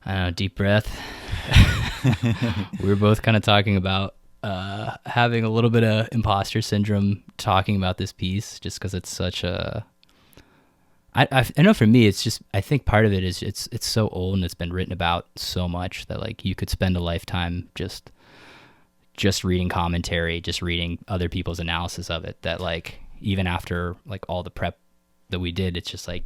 I don't know, deep breath. We were both kind of talking about having a little bit of imposter syndrome talking about this piece, just because it's such a... I know for me, it's just, I think part of it is it's so old and it's been written about so much that like you could spend a lifetime just reading commentary, just reading other people's analysis of it, that like even after like all the prep that we did, it's just like,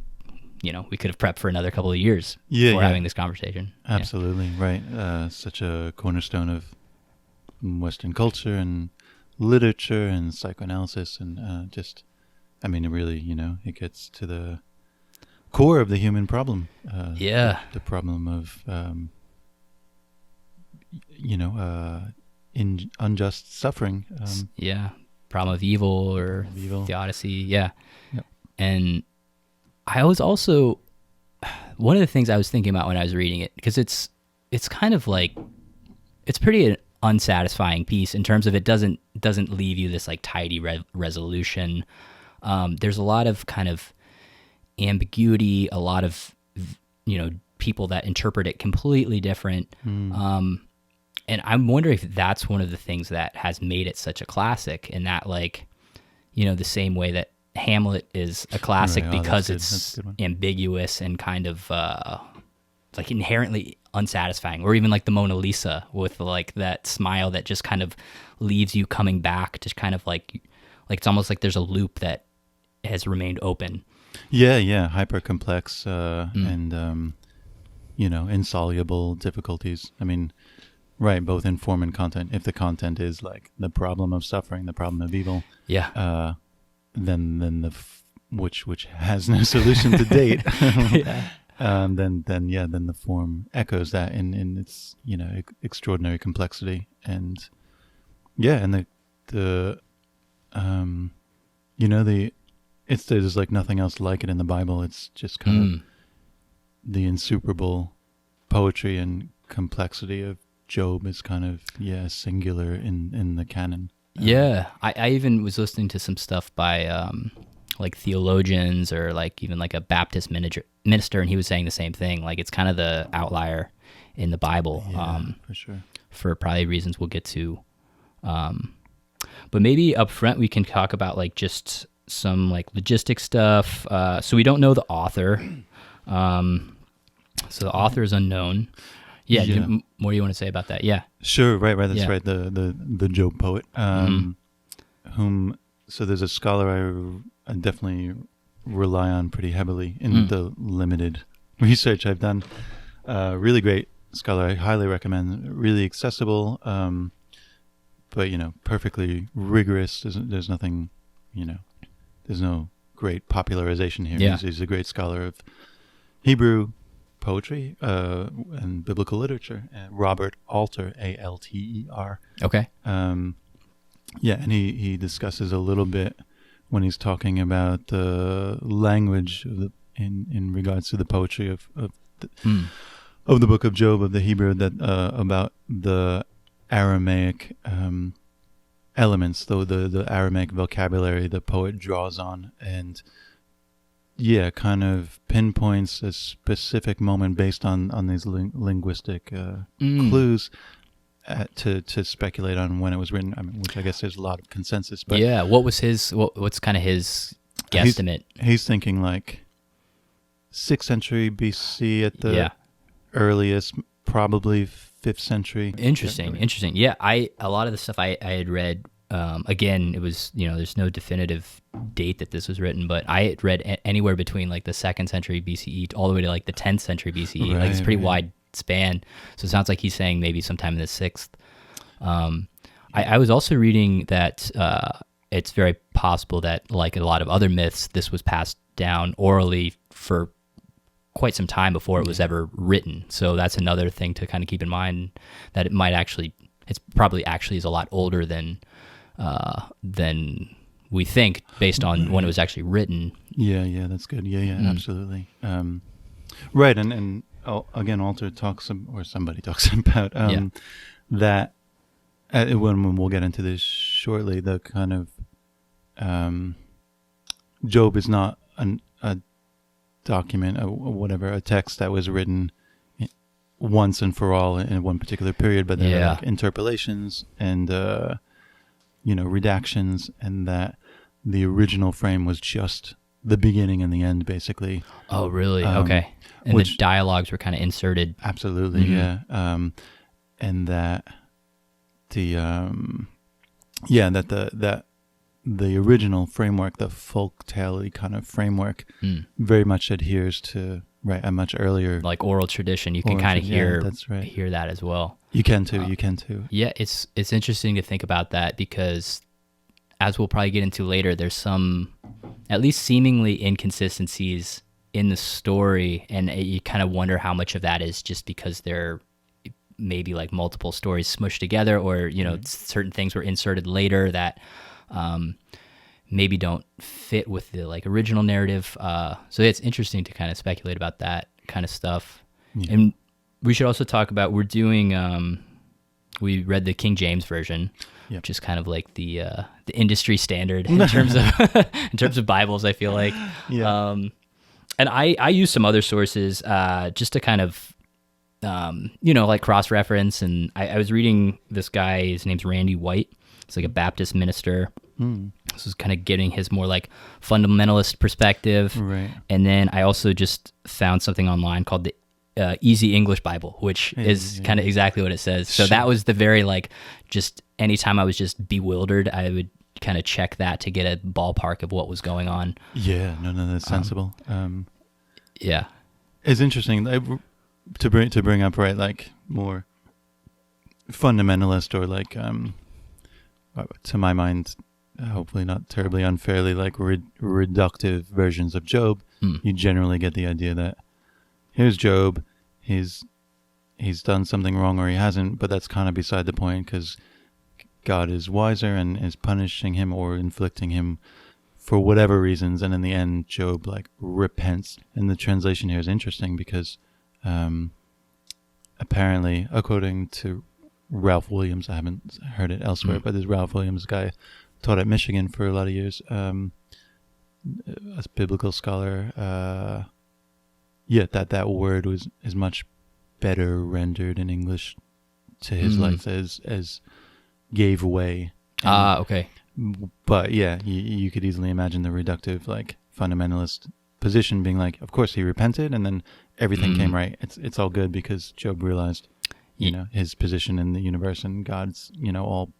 you know, we could have prepped for another couple of years before having this conversation. Absolutely, right. Such a cornerstone of Western culture and literature and psychoanalysis and just, I mean, it really, you know, it gets to the core of the human problem. The problem of, unjust suffering. Problem of evil or theodicy. Yeah. Yep. And I was also, one of the things I was thinking about when I was reading it, because it's kind of like, it's pretty unsatisfying piece in terms of it doesn't leave you this like tidy resolution. There's a lot of kind of ambiguity, a lot of, you know, people that interpret it completely different. And I'm wondering if that's one of the things that has made it such a classic, in that, like, you know, the same way that Hamlet is a classic because it's ambiguous and kind of like inherently unsatisfying, or even like the Mona Lisa with like that smile that just kind of leaves you coming back to kind of like it's almost like there's a loop that has remained open. Yeah, hyper complex and you know, insoluble difficulties. I mean, right, both in form and content. If the content is like the problem of suffering, the problem of evil, then which has no solution to date. Then the form echoes that in its, you know, extraordinary complexity, and the you know, there's like nothing else like it in the Bible. It's just kind of the insuperable poetry and complexity of Job is kind of singular in the canon. I even was listening to some stuff by like theologians or like even like a Baptist minister, and he was saying the same thing. Like it's kind of the outlier in the Bible, for sure, for probably reasons we'll get to. But maybe up front we can talk about like just some like logistic stuff. So we don't know the author. So the author is unknown. What do you want to say about that? Yeah. Sure. Right. That's right. The Job poet, whom, so there's a scholar I definitely rely on pretty heavily in the limited research I've done. Really great scholar. I highly recommend. Really accessible, but, you know, perfectly rigorous. There's nothing, you know, there's no great popularization here. Yeah. He's a great scholar of Hebrew poetry and biblical literature. Robert Alter, Alter. Okay. And he discusses a little bit when he's talking about the language of in regards to the poetry of the book of Job, of the Hebrew, that about the Aramaic elements, though the Aramaic vocabulary the poet draws on, and kind of pinpoints a specific moment based on these linguistic clues to speculate on when it was written. I mean, which I guess there's a lot of consensus. But what's kind of his guesstimate? He's thinking like 6th century BC at the earliest, probably 5th century. Interesting. Yeah, a lot of the stuff I had read. Again, it was, you know, there's no definitive date that this was written, but I had read anywhere between like the 2nd century BCE all the way to like the 10th century BCE. Like it's a pretty wide span. So it sounds like he's saying maybe sometime in the 6th. I was also reading that it's very possible that, like a lot of other myths, this was passed down orally for quite some time before it was ever written. So that's another thing to kind of keep in mind, that it's probably actually is a lot older than we think, based on when it was actually written. Yeah, that's good. Absolutely. Right, and again, Alter talks, or somebody talks about that, when we'll get into this shortly, the kind of Job is not a document, a text that was written once and for all in one particular period, but there are Yeah. like interpolations and redactions, and that the original frame was just the beginning and the end, basically. Oh, really? Okay. And the dialogues were kind of inserted. Absolutely, yeah. And that that the original framework, the folk tale kind of framework, very much adheres to a much earlier, like oral tradition. You can kind of hear that as well. You can too. Yeah, it's interesting to think about that, because as we'll probably get into later, there's some at least seemingly inconsistencies in the story, and you kind of wonder how much of that is just because they're maybe like multiple stories smushed together, or certain things were inserted later that maybe don't fit with the like original narrative. So it's interesting to kind of speculate about that kind of stuff. Yeah. And we should also talk about, we're doing we read the King James version, which is kind of like the industry standard in terms of Bibles, I feel like. Yeah. And I use some other sources just to kind of like cross-reference. And I was reading this guy, his name's Randy White. He's like a Baptist minister. This is kind of getting his more like fundamentalist perspective. Right. And then I also just found something online called the Easy English Bible, which is kind of exactly what it says. So that was the very like, just anytime I was just bewildered, I would kind of check that to get a ballpark of what was going on. Yeah, no, that's sensible. Yeah. It's interesting to bring up, right, like more fundamentalist or like, to my mind, hopefully not terribly unfairly, like reductive versions of Job. You generally get the idea that here's Job, he's done something wrong or he hasn't, but that's kind of beside the point, because God is wiser and is punishing him or inflicting him for whatever reasons, and in the end Job like repents. And the translation here is interesting because apparently, according to Ralph Williams, I haven't heard it elsewhere, but this Ralph Williams guy taught at Michigan for a lot of years, a biblical scholar, that word is much better rendered in English to his life as gave way. Okay. But yeah, you could easily imagine the reductive, like fundamentalist position being like, of course he repented and then everything came right. It's all good because Job realized, his position in the universe and God's, all,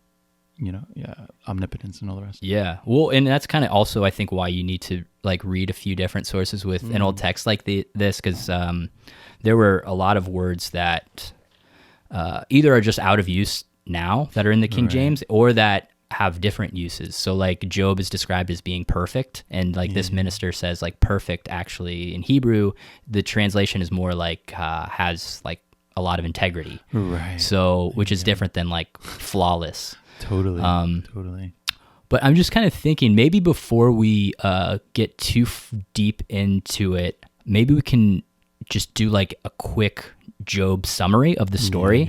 omnipotence and all the rest. Yeah. Well, and that's kind of also, I think, why you need to like read a few different sources with an old text like this, because there were a lot of words that either are just out of use now that are in the King James, or that have different uses. So like Job is described as being perfect, and like this minister says like perfect, actually in Hebrew the translation is more like has like a lot of integrity, right? So which is different than like flawless. Totally. But I'm just kind of thinking, maybe before we get too deep into it, maybe we can just do like a quick Job summary of the story,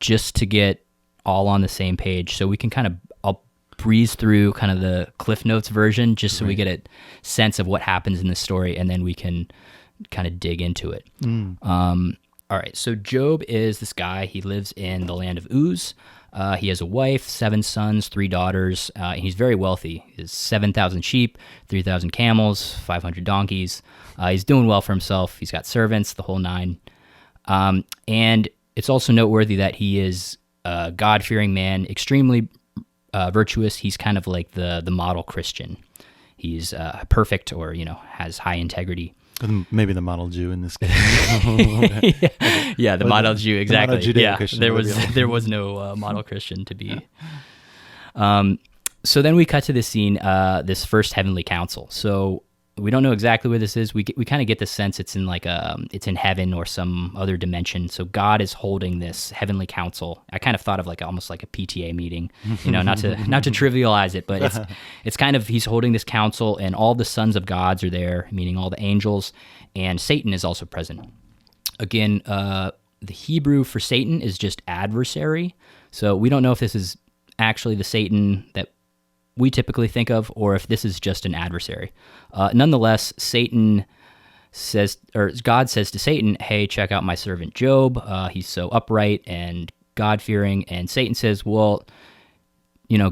just to get all on the same page. So we can I'll breeze through kind of the Cliff Notes version, just so we get a sense of what happens in the story, and then we can kind of dig into it. All right, so Job is this guy. He lives in the land of Uz. He has a wife, 7 sons, 3 daughters, and he's very wealthy. He has 7,000 sheep, 3,000 camels, 500 donkeys. He's doing well for himself. He's got servants, the whole 9. And it's also noteworthy that he is a God-fearing man, extremely virtuous. He's kind of like the model Christian. He's perfect, or has high integrity. Maybe the model Jew in this case. Yeah, the model Jew, exactly. There was no model Christian to be. So then we cut to this scene, this first heavenly council. So we don't know exactly where this is. We kind of get the sense it's in like it's in heaven or some other dimension. So God is holding this heavenly council. I kind of thought of like almost like a PTA meeting, not to trivialize it, but it's kind of, he's holding this council, and all the sons of gods are there, meaning all the angels, and Satan is also present. Again, the Hebrew for Satan is just adversary. So we don't know if this is actually the Satan that we typically think of, or if this is just an adversary. Nonetheless, Satan God says to Satan, "Hey, check out my servant Job. He's so upright and God-fearing." And Satan says, "Well,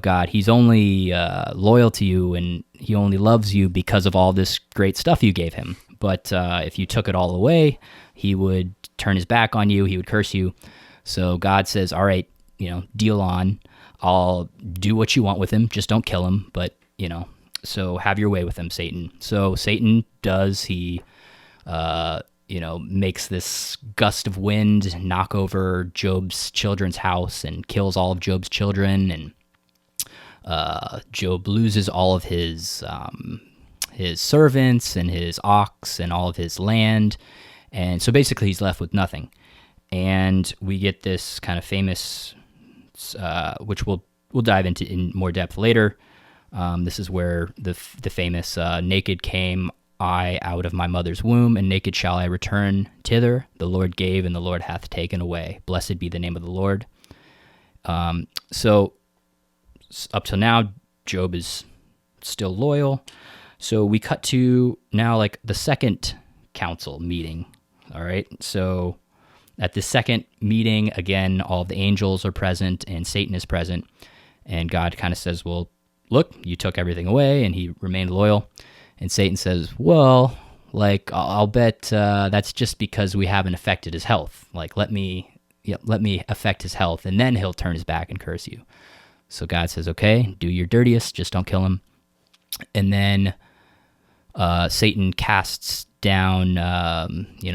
God, he's only loyal to you, and he only loves you because of all this great stuff you gave him. But if you took it all away, he would turn his back on you. He would curse you." So God says, "All right, deal on. I'll do what you want with him. Just don't kill him. But so have your way with him, Satan." So Satan does. He makes this gust of wind knock over Job's children's house and kills all of Job's children, and Job loses all of his servants and his ox and all of his land, and so basically he's left with nothing. And we get this kind of famous, which we'll dive into in more depth later. This is where the famous "Naked came I out of my mother's womb, and naked shall I return thither. The Lord gave, and the Lord hath taken away. Blessed be the name of the Lord." So up till now, Job is still loyal. So we cut to now like the second council meeting. All right. So at the second meeting, again, all of the angels are present and Satan is present. And God kind of says, "Well, look, you took everything away," and he remained loyal. And Satan says, "Well, like, I'll bet that's just because we haven't affected his health. Like, let me affect his health, and then he'll turn his back and curse you." So God says, "Okay, do your dirtiest, just don't kill him." And then Satan casts down,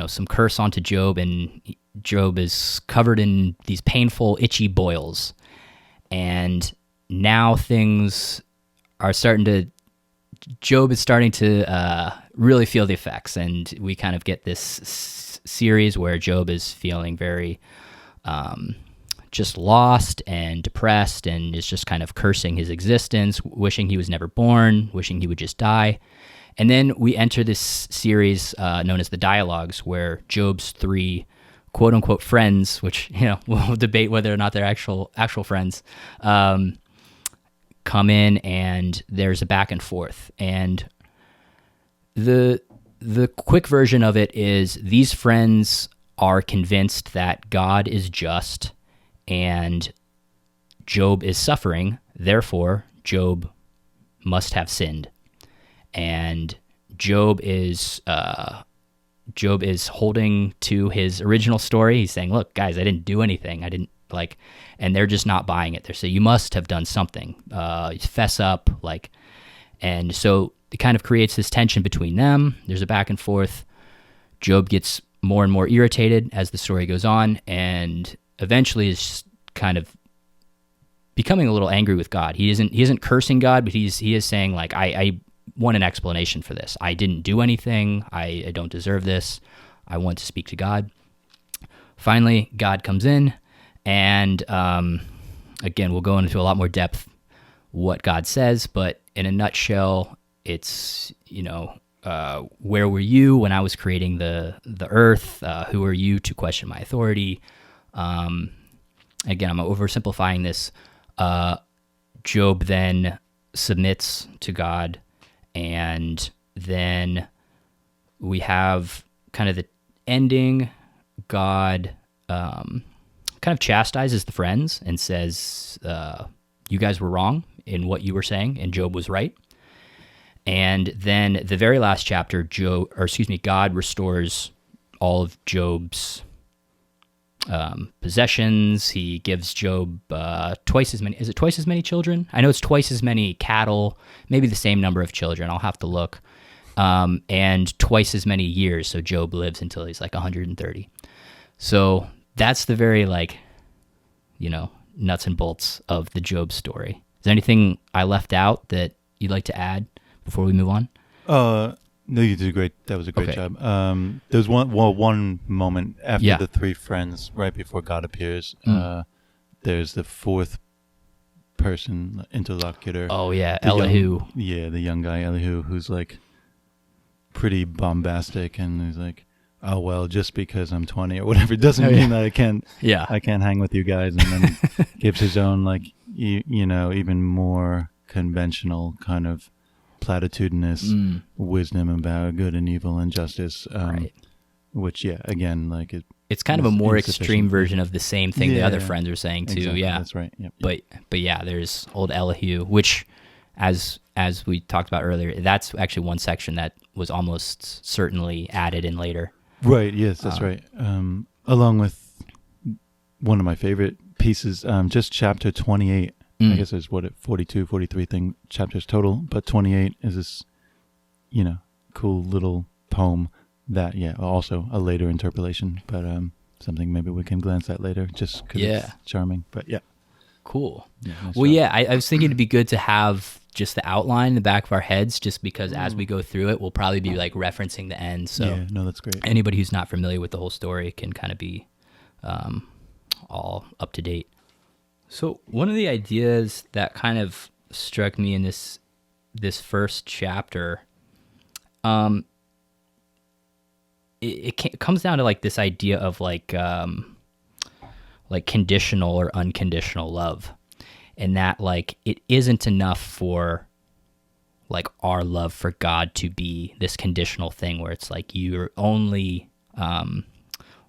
some curse onto Job, and Job is covered in these painful, itchy boils. And now things are Job is starting to really feel the effects, and we kind of get this series where Job is feeling very just lost and depressed, and is just kind of cursing his existence, wishing he was never born, wishing he would just die. And then we enter this series known as the Dialogues, where Job's three quote-unquote friends, which we'll debate whether or not they're actual friends, come in, and there's a back and forth. And the quick version of it is these friends are convinced that God is just and Job is suffering, therefore Job must have sinned. And Job is holding to his original story. He's saying, "Look, guys, I didn't do anything. I didn't and they're just not buying it. They're saying, "You must have done something. Fess up." And so it kind of creates this tension between them. There's a back and forth. Job gets more and more irritated as the story goes on, and eventually is just kind of becoming a little angry with God. He isn't cursing God, but he is saying, like, I want an explanation for this. I didn't do anything. I don't deserve this. I want to speak to God. Finally, God comes in. And again, we'll go into a lot more depth what God says, but in a nutshell, it's, where were you when I was creating the earth? Who are you to question my authority? Again, I'm oversimplifying this. Job then submits to God, and then we have kind of the ending. God kind of chastises the friends and says, "You guys were wrong in what you were saying, and Job was right." And then the very last chapter, God restores all of Job's possessions. He gives Job twice as many. Is it twice as many children? I know it's twice as many cattle, maybe the same number of children. I'll have to look. And twice as many years. So Job lives until he's like 130. So that's the very nuts and bolts of the Job story. Is there anything I left out that you'd like to add before we move on? No, you did great. That was a great job. There's one moment after the three friends, right before God appears. There's the fourth person, interlocutor. Oh yeah, Elihu. The young guy Elihu, who's like pretty bombastic, and he's like, "Oh well, just because I'm 20 or whatever, it doesn't mean that I can't hang with you guys." And then gives his own even more conventional kind of platitudinous wisdom about good and evil and justice. Right. Which, again, like it's kind of a more insufficient. extreme version of the same thing the other friends are saying too. Exactly, Yeah, that's right. Yep. But yeah, there's old Elihu, which, as we talked about earlier, that's actually one section that was almost certainly added in later. Right. Yes, that's right. Along with one of my favorite pieces, just chapter 28. I guess there's 42, 43 chapters total, but 28 is this, cool little poem that, also a later interpolation, but something maybe we can glance at later, just because it's charming. But cool. Nice Well, job. I was thinking it'd be good to have just the outline in the back of our heads, just because as we go through it, we'll probably be like referencing the end. So that's great. anybody who's not familiar with the whole story can kind of be all up to date. So one of the ideas that kind of struck me in this first chapter, it comes down to like this idea of like conditional or unconditional love, and that like it isn't enough for like our love for God to be this conditional thing where it's like you're only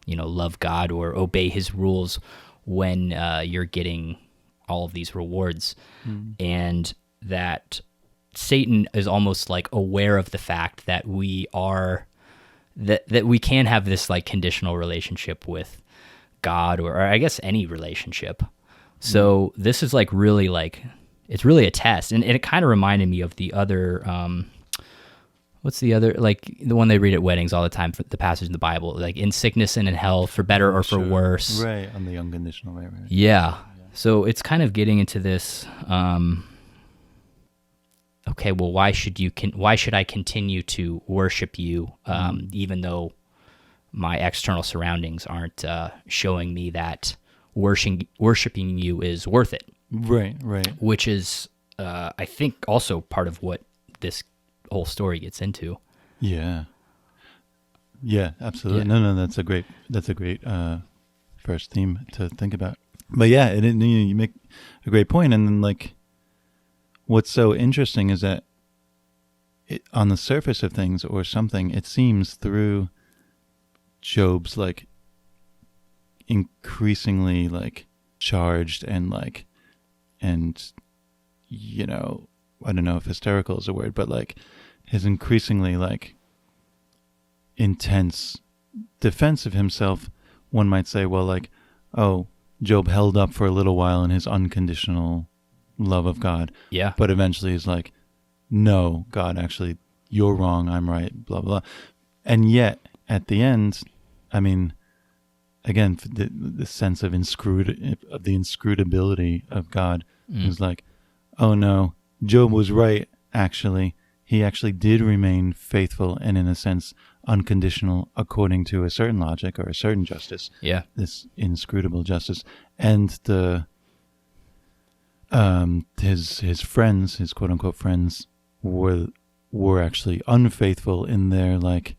love God or obey his rules when you're getting all of these rewards. And that Satan is almost like aware of the fact that we are that we can have this like conditional relationship with God, or I guess any relationship. So this is like really like, it's really a test. And it kind of reminded me of the other, what's the other, like the one they read at weddings all the time, for the passage in the Bible, like in sickness and in health, for better or for worse. Right, on the unconditional, right. Yeah. So it's kind of getting into this, okay, well, why should I continue to worship you, even though my external surroundings aren't showing me that worshiping you is worth it? Right. Which is, I think, also part of what this whole story gets into. Yeah, absolutely. Yeah. No, that's a great first theme to think about. But you make a great point, and then like, what's so interesting is that on the surface of things or something, it seems through Job's like increasingly like charged and I don't know if hysterical is a word, but like his increasingly like intense defense of himself, one might say, well, like, oh, Job held up for a little while in his unconditional love of God. Yeah. But eventually he's like, no, God, actually, you're wrong, I'm right, blah, blah. And yet, at the end, I mean, again, the sense of the inscrutability of God is like, oh no, Job was right, actually. He actually did remain faithful and, in a sense, unconditional according to a certain logic or a certain justice. Yeah. This inscrutable justice. And his friends, his quote unquote friends, were actually unfaithful in their like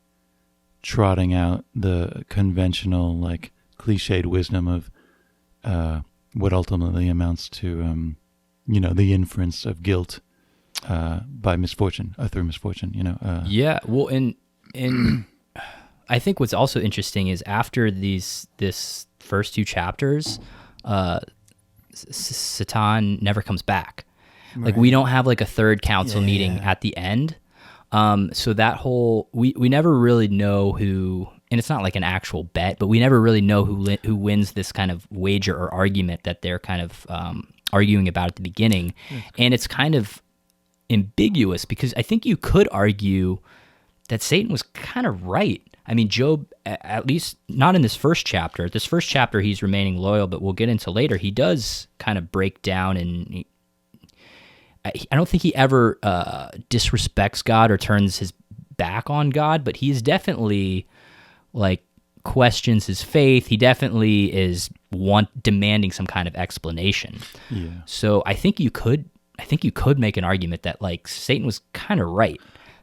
trotting out the conventional like cliched wisdom of what ultimately amounts to the inference of guilt by misfortune, through misfortune. Yeah. Well, and I think what's also interesting is after this first two chapters, Satan never comes back. Right. Like we don't have like a third council meeting at the end. So that whole we never really know who, and it's not like an actual bet, but we never really know who wins this kind of wager or argument that they're kind of arguing about at the beginning. And it's kind of ambiguous because I think you could argue that Satan was kind of right. I mean, Job, at least not in this first chapter. This first chapter, he's remaining loyal, but we'll get into later. He does kind of break down, and I don't think he ever disrespects God or turns his back on God, but he's definitely like questions his faith. He definitely is demanding some kind of explanation. Yeah. So I think you could make an argument that like Satan was kind of right,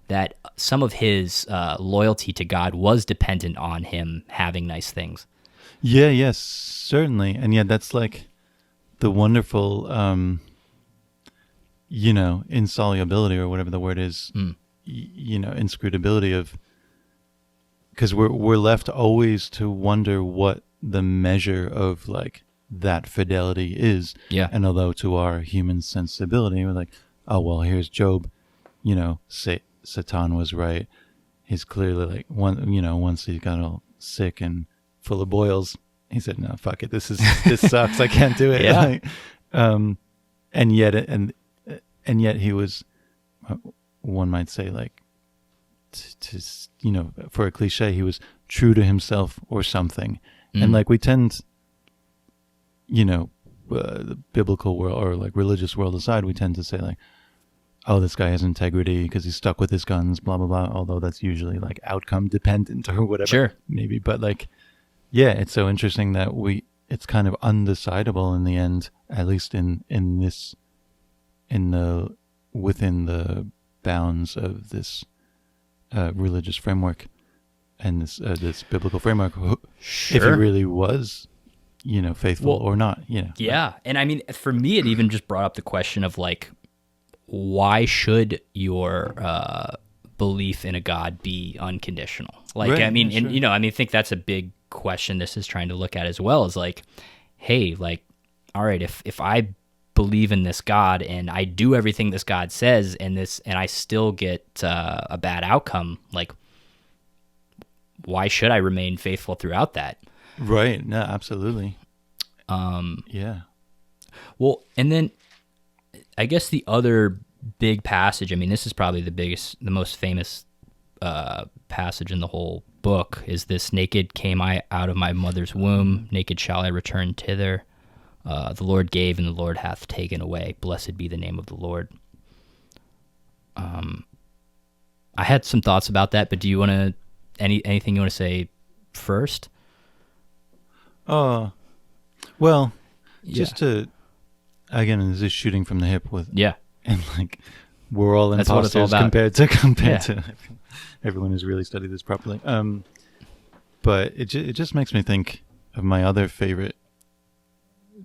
that some of his loyalty to God was dependent on him having nice things. Yeah, yes, certainly. And that's like the wonderful insolubility or whatever the word is, inscrutability of, because we're left always to wonder what the measure of like that fidelity is. Yeah. And although to our human sensibility, we're like, oh, well, here's Job, Satan was right. He's clearly like once he got all sick and full of boils, he said, no, fuck it. This sucks. I can't do it. Yeah. Like, and yet he was, one might say, like, for a cliche, he was true to himself or something. And like we tend, the biblical world or like religious world aside, we tend to say like, oh, this guy has integrity because he's stuck with his guns, blah, blah, blah. Although that's usually like outcome dependent or whatever. Sure. Maybe. But like, yeah, it's so interesting that it's kind of undecidable in the end, at least within the bounds of this religious framework and this biblical framework, Sure. if he really was, faithful or not. Yeah. And I mean, for me, it even just brought up the question of like, why should your belief in a God be unconditional? Like, Right, I mean, sure. and I think that's a big question this is trying to look at as well, is like, hey, like, all right, if I believe in this God and I do everything this God says and I still get a bad outcome, like, why should I remain faithful throughout that? Right. No, absolutely. Yeah. Well, and then I guess the other big passage, I mean, this is probably the most famous passage in the whole book, is this: naked came I out of my mother's womb, naked shall I return thither. The Lord gave and the Lord hath taken away. Blessed be the name of the Lord. I had some thoughts about that, but do you want to, anything you want to say first? Well, Yeah. just to, again, this is shooting from the hip with, Yeah. and like, we're all That's what it's all imposters about. compared to everyone who's really studied this properly. But it just makes me think of my other favorite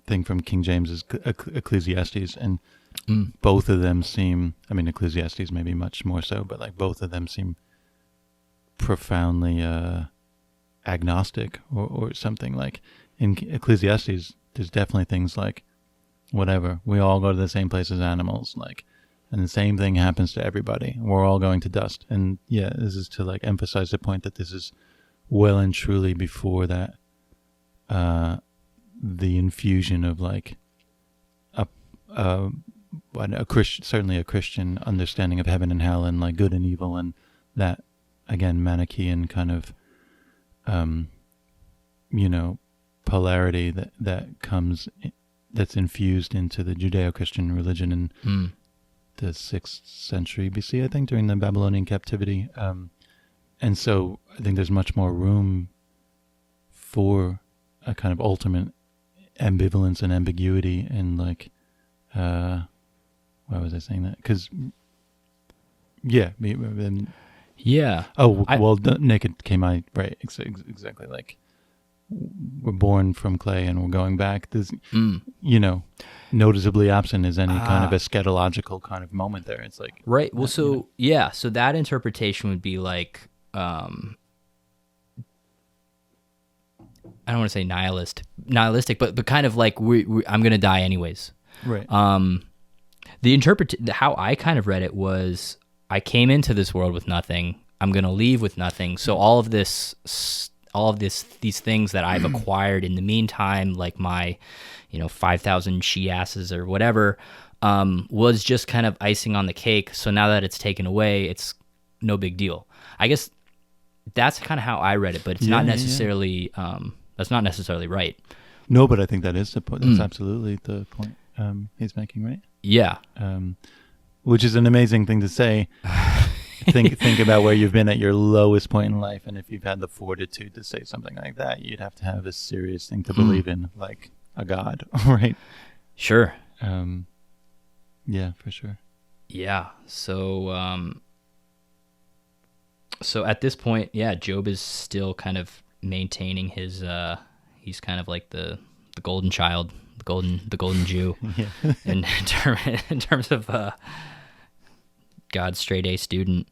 thing from King James is Ecclesiastes, and both of them seem, I mean, Ecclesiastes maybe much more so, but like both of them seem profoundly agnostic or something. Like in Ecclesiastes, there's definitely things like, whatever, we all go to the same place as animals, like, and the same thing happens to everybody. We're all going to dust. And yeah, this is to like emphasize the point that this is well and truly before that, the infusion of like certainly a Christian understanding of heaven and hell and like good and evil, and that, again, Manichaean kind of polarity that comes, that's infused into the Judeo-Christian religion in the 6th century BC, I think, during the Babylonian captivity. And so I think there's much more room for a kind of ultimate ambivalence and ambiguity, and like, why was I saying that? Because, yeah. Yeah. Naked came I, right, exactly, like, we're born from clay and we're going back. There's, noticeably absent is any kind of eschatological kind of moment there. It's like, right. Well, so that interpretation would be like, I don't want to say nihilistic, but kind of like I'm going to die anyways. right. How I kind of read it was, I came into this world with nothing. I'm going to leave with nothing. So all of these things that I've acquired in the meantime, like my, 5,000 she-asses or whatever, was just kind of icing on the cake. So now that it's taken away, it's no big deal. I guess that's kind of how I read it, but it's not necessarily, that's not necessarily right. No, but I think that is the point. That's absolutely the point he's making, right? Yeah. Which is an amazing thing to say. Think about where you've been at your lowest point in life, and if you've had the fortitude to say something like that, you'd have to have a serious thing to believe in, like a God, right? Sure. Yeah, for sure. Yeah. So, so at this point, Job is still kind of maintaining his, he's kind of like the golden child, the golden Jew, Yeah. in terms of God's straight A student.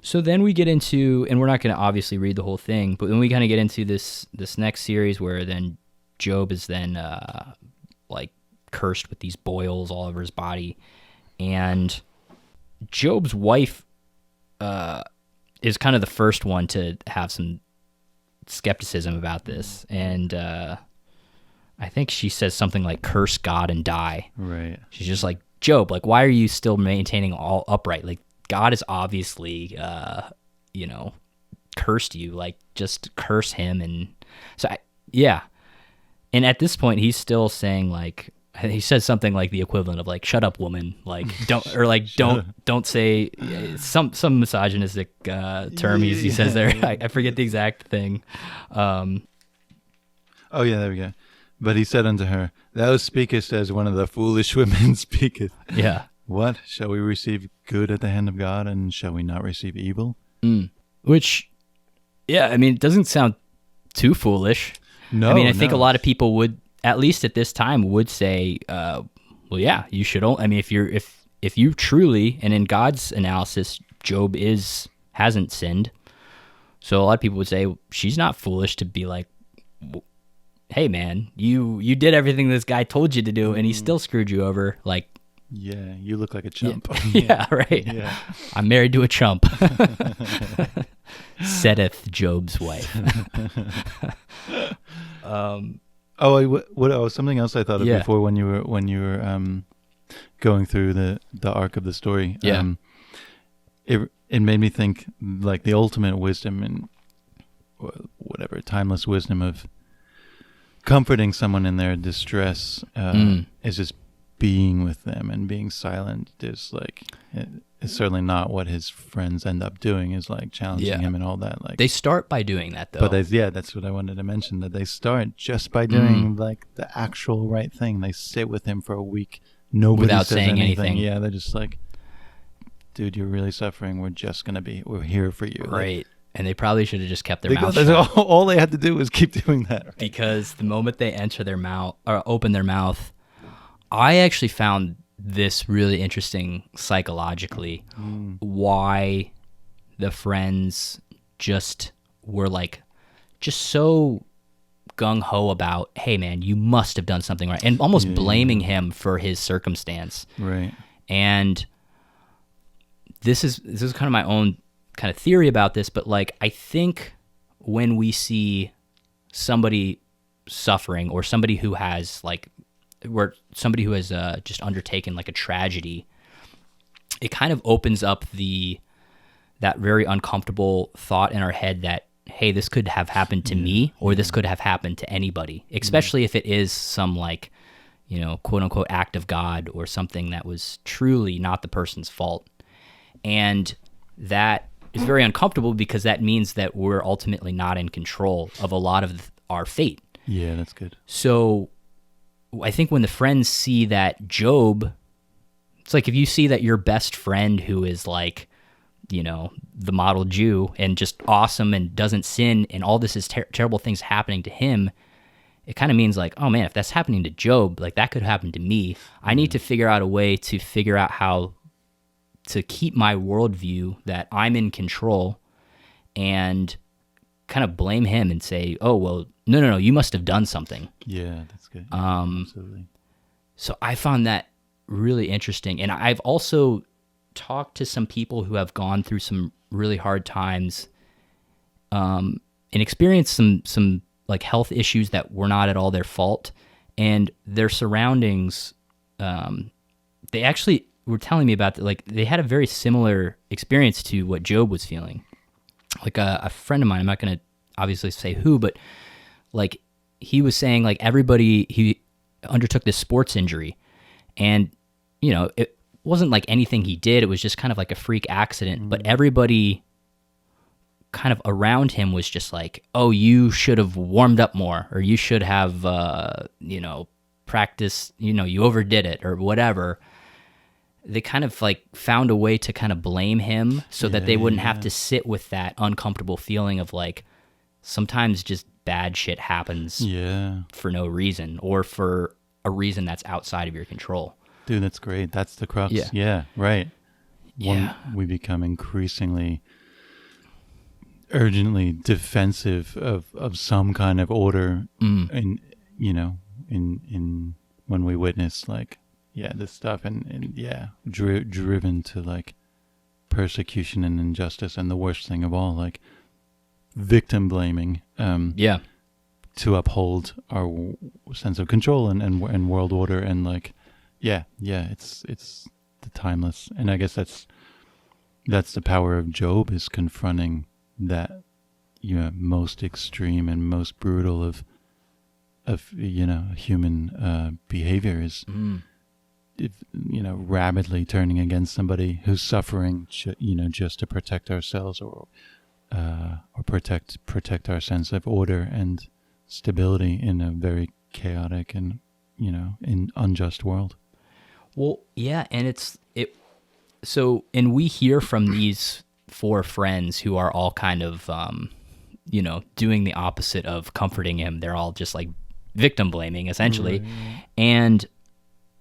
So then we get into, and we're not going to obviously read the whole thing, but then we kind of get into this next series where then Job is then like cursed with these boils all over his body, and Job's wife is kind of the first one to have some skepticism about this, and I think she says something like, curse God and die. Right. She's just like, Job, like, why are you still maintaining all upright? Like, God has obviously cursed you, like, just curse him. And so yeah, and at this point he's still saying, like, he says something like the equivalent of like, shut up, woman, like, don't, or like, don't say some misogynistic term he says there. I forget the exact thing. Oh yeah, there we go. But he said unto her, thou speakest as one of the foolish women speaketh. Yeah. What? Shall we receive good at the hand of God, and shall we not receive evil? Which, yeah, I mean, it doesn't sound too foolish. No, I mean, I think a lot of people would, at least at this time, would say, well, yeah, you should. I mean, if you truly, and in God's analysis, Job hasn't sinned. So a lot of people would say she's not foolish to be like, hey man, you did everything this guy told you to do, and he still screwed you over. Like, yeah, you look like a chump. Yeah, right. Yeah. I'm married to a chump. Saideth Job's wife. Something else I thought of before when you were going through the arc of the story. Yeah. It made me think, like, the ultimate wisdom and whatever timeless wisdom of comforting someone in their distress is just being with them and being silent. Is like, it's certainly not what his friends end up doing, is like challenging him and all that. Like, they start by doing that, though. But that's what I wanted to mention, that they start just by doing like the actual right thing. They sit with him for a week, nobody without says saying anything. Yeah, they're just like, dude, you're really suffering. We're here for you. Right. Like, and they probably should have just kept their mouth shut. All they had to do was keep doing that. Right? Because the moment they enter their mouth or open their mouth, I actually found this really interesting psychologically, why the friends just were like, just so gung-ho about, hey man, you must have done something right, and almost blaming him for his circumstance. Right. And this is kind of my own kind of theory about this, but like, I think when we see somebody suffering, or somebody who has just undertaken like a tragedy, it kind of opens up that very uncomfortable thought in our head that, hey, this could have happened to me, or this could have happened to anybody, especially if it is some, like, quote unquote act of God, or something that was truly not the person's fault. And that is very uncomfortable, because that means that we're ultimately not in control of a lot of our fate. Yeah, that's good. So I think when the friends see that Job, it's like if you see that your best friend, who is like, the model Jew and just awesome and doesn't sin, and all this is terrible things happening to him, it kind of means like, oh man, if that's happening to Job, like that could happen to me. I need to figure out a way to figure out how to keep my worldview that I'm in control, and kind of blame him and say, oh, well, no, you must have done something. Yeah, that's good. Absolutely. So I found that really interesting. And I've also talked to some people who have gone through some really hard times, and experienced some like health issues that were not at all their fault, and their surroundings, they actually were telling me about that, like they had a very similar experience to what Job was feeling. Like a friend of mine, I'm not going to obviously say who, but like he was saying, like he undertook this sports injury, and it wasn't like anything he did. It was just kind of like a freak accident, but everybody kind of around him was just like, oh, you should have warmed up more, or you should have, practiced, you overdid it, or whatever. They kind of like found a way to kind of blame him so that they wouldn't have to sit with that uncomfortable feeling of like, sometimes just bad shit happens Yeah. for no reason or for a reason that's outside of your control. Dude, that's great. That's the crux. Yeah. Yeah, right. Yeah. We become increasingly urgently defensive of some kind of order in when we witness like this stuff and driven to like persecution and injustice, and the worst thing of all, like victim blaming to uphold our sense of control and world order, and like it's the timeless, and I guess that's the power of Job, is confronting that most extreme and most brutal of human behavior is rabidly turning against somebody who's suffering just to protect ourselves or protect our sense of order and stability in a very chaotic and in unjust world. Well, yeah, and and we hear from these 4 friends who are all kind of doing the opposite of comforting him. They're all just like victim blaming essentially. Right. And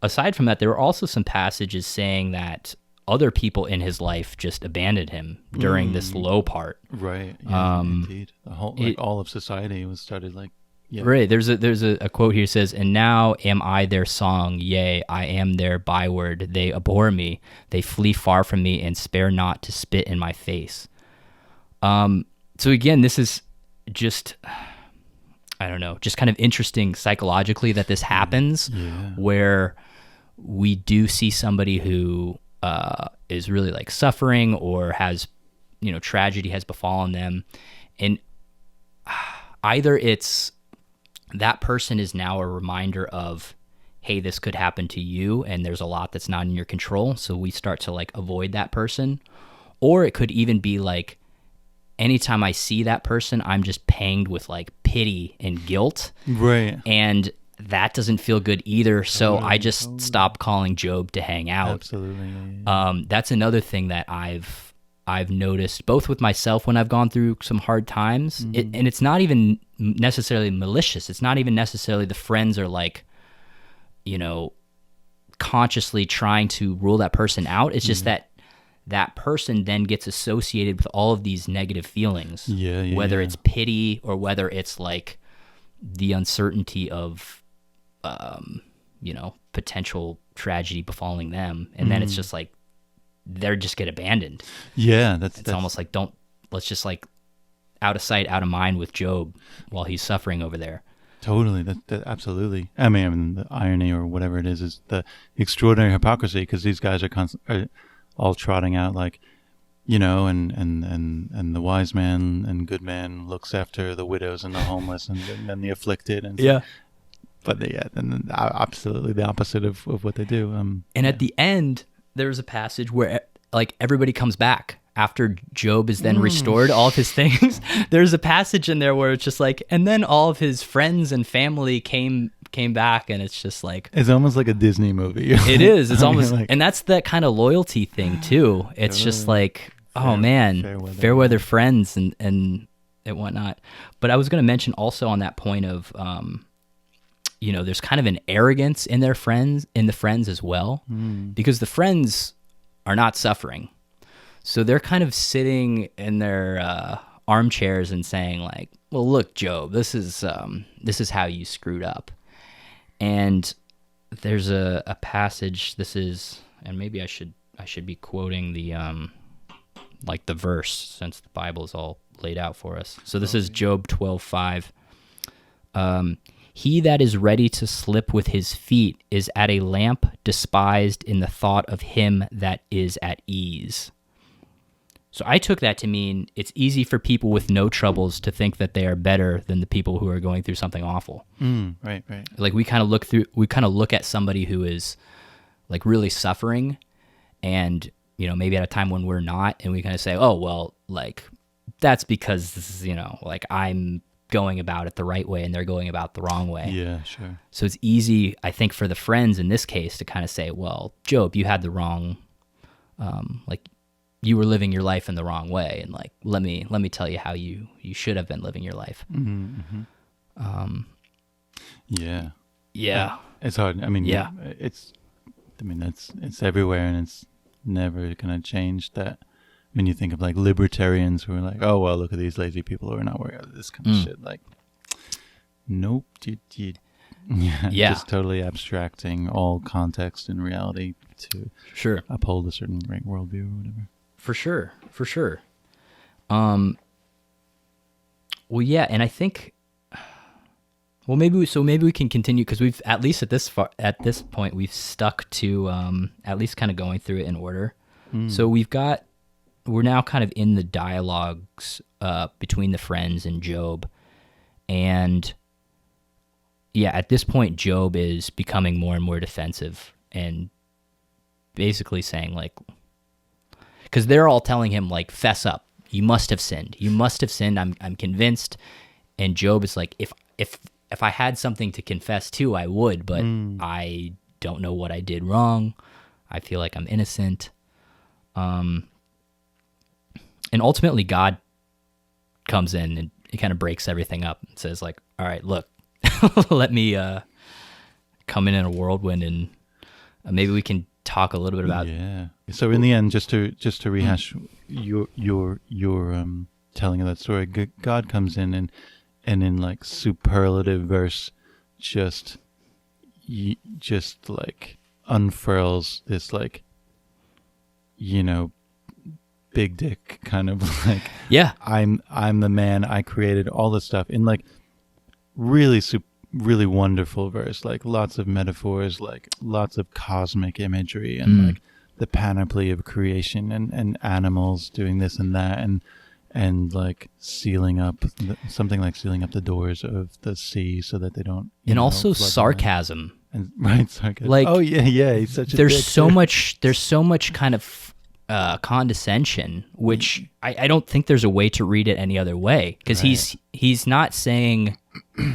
aside from that, there were also some passages saying that other people in his life just abandoned him during this low part. Right. Yeah, indeed. The whole all of society was started like. Yeah. Right. There's a quote here that says, "And now am I their song, yea, I am their byword. They abhor me. They flee far from me and spare not to spit in my face." So again, this is just, I don't know, just kind of interesting psychologically that this happens, where we do see somebody who is really like suffering or has, tragedy has befallen them. And either it's that person is now a reminder of, hey, this could happen to you, and there's a lot that's not in your control, so we start to like avoid that person. Or it could even be like, anytime I see that person, I'm just panged with like pity and guilt. Right. And that doesn't feel good either, so I just stop calling Job to hang out. Absolutely. That's another thing that I've noticed, both with myself when I've gone through some hard times, and it's not even necessarily malicious. It's not even necessarily the friends are like, consciously trying to rule that person out. It's just that person then gets associated with all of these negative feelings, whether it's pity or whether it's like the uncertainty of, potential tragedy befalling them. And then it's just like, they just get abandoned. Yeah. It's almost like, let's just like out of sight, out of mind with Job while he's suffering over there. Totally. That absolutely. I mean, the irony or whatever it is the extraordinary hypocrisy, because these guys are all trotting out like, and the wise man and good man looks after the widows and the homeless and the afflicted. And but then absolutely the opposite of what they do. And at the end, there's a passage where like everybody comes back after Job is then restored all of his things. There's a passage in there where it's just like, and then all of his friends and family came back, and it's just like, it's almost like a Disney movie. It is. It's almost like, and that's that kind of loyalty thing too. It's just like, fair weather friends and whatnot. But I was going to mention also on that point of, there's kind of an arrogance in the friends as well, because the friends are not suffering. So they're kind of sitting in their armchairs and saying like, well, look, Job, this is how you screwed up. And there's a passage, and maybe I should be quoting the like the verse, since the Bible is all laid out for us. So this is Job 12:5. He that is ready to slip with his feet is at a lamp despised in the thought of him that is at ease. So I took that to mean it's easy for people with no troubles to think that they are better than the people who are going through something awful. Right. Like we kind of look at somebody who is like really suffering, and maybe at a time when we're not, and we kind of say, oh well, like that's because like I'm going about it the right way and they're going about the wrong way. Yeah, sure. So it's easy, I think, for the friends in this case to kind of say, well, Job, you had the wrong, like you were living your life in the wrong way, and like let me tell you how you should have been living your life. Yeah. Yeah. It's hard. I mean, Yeah. it's everywhere, and it's never going to change that. I mean, you think of like libertarians who are like, oh, well, look at these lazy people who are not worried about this kind of shit. Like, nope. Yeah. Just totally abstracting all context and reality to Sure. uphold a certain worldview or whatever. For sure. Well, yeah, and I think, well, maybe we can continue, because we've, at least at this point, we've stuck to at least kind of going through it in order. So we're now kind of in the dialogues between the friends and Job, and yeah, at this point, Job is becoming more and more defensive and basically saying, like, because they're all telling him, like, fess up. You must have sinned. You must have sinned. I'm convinced. And Job is like, if I had something to confess to, I would, but I don't know what I did wrong. I feel like I'm innocent. And ultimately, God comes in and he kind of breaks everything up and says, like, all right, look, let me come in a whirlwind, and maybe we can talk a little bit about. Yeah. So in the end, just to rehash your telling of that story, God comes in and in like superlative verse, just like unfurls this, like, you know, big dick kind of like, yeah, I'm the man, I created all this stuff in like really wonderful verse, like lots of metaphors, like lots of cosmic imagery, and like the panoply of creation, and animals doing this and that, and like sealing up the doors of the sea so that they don't, and also sarcasm. And right, sarcasm. Like, oh yeah, he's such a there's dick so too. much kind of condescension, which I don't think there's a way to read it any other way, because he's not saying,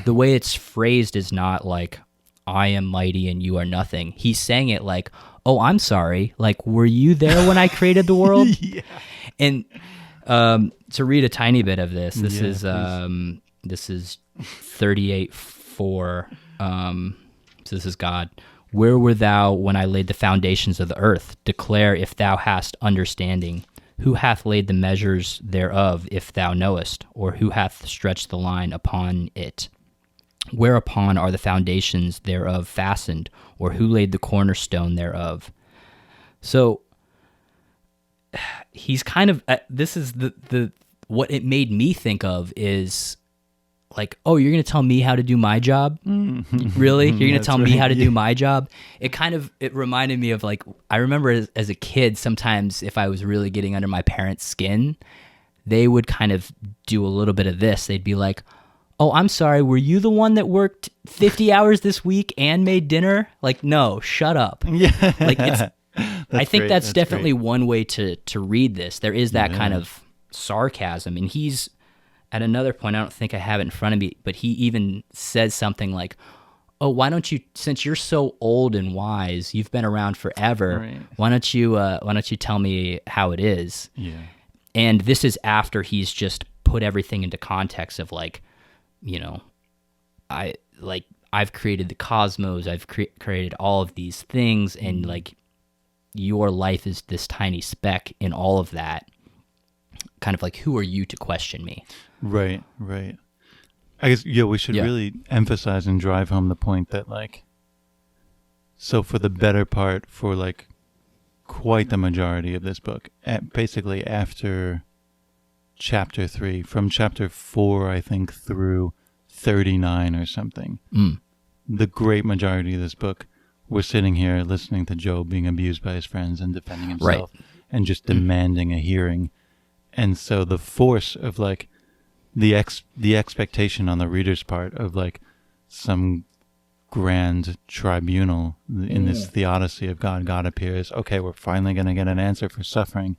the way it's phrased is not like, I am mighty and you are nothing. He's saying it like, oh, I'm sorry, like, were you there when I created the world? Yeah. And to read a tiny bit of this, this is 38:4. So this is God. Where were thou when I laid the foundations of the earth? Declare if thou hast understanding. Who hath laid the measures thereof, if thou knowest? Or who hath stretched the line upon it? Whereupon are the foundations thereof fastened? Or who laid the cornerstone thereof? So he's kind of, this is the what it made me think of is like, oh, you're going to tell me how to do my job? Really? You're going to tell me how to do my job? It reminded me of, like, I remember as a kid, sometimes if I was really getting under my parents' skin, they would kind of do a little bit of this. They'd be like, oh, I'm sorry, were you the one that worked 50 hours this week and made dinner? Like, no, shut up. Yeah. Like, I think that's definitely great. one way to read this. There is that kind of sarcasm, and he's, at another point, I don't think I have it in front of me, but he even says something like, oh, why don't you, since you're so old and wise, you've been around forever, right, why don't you tell me how it is? Yeah. And this is after he's just put everything into context of, like, you know, I've created the cosmos, I've created all of these things, and like, your life is this tiny speck in all of that. Kind of like, who are you to question me? Right. I guess, we should really emphasize and drive home the point that, like, so for the better part, for like quite the majority of this book, basically after chapter 3, from chapter 4, I think, through 39 or something, the great majority of this book, we're sitting here listening to Job being abused by his friends and defending himself, and just demanding a hearing. And so the force of, like, the expectation on the reader's part of, like, some grand tribunal in this theodicy of God appears. Okay, we're finally going to get an answer for suffering.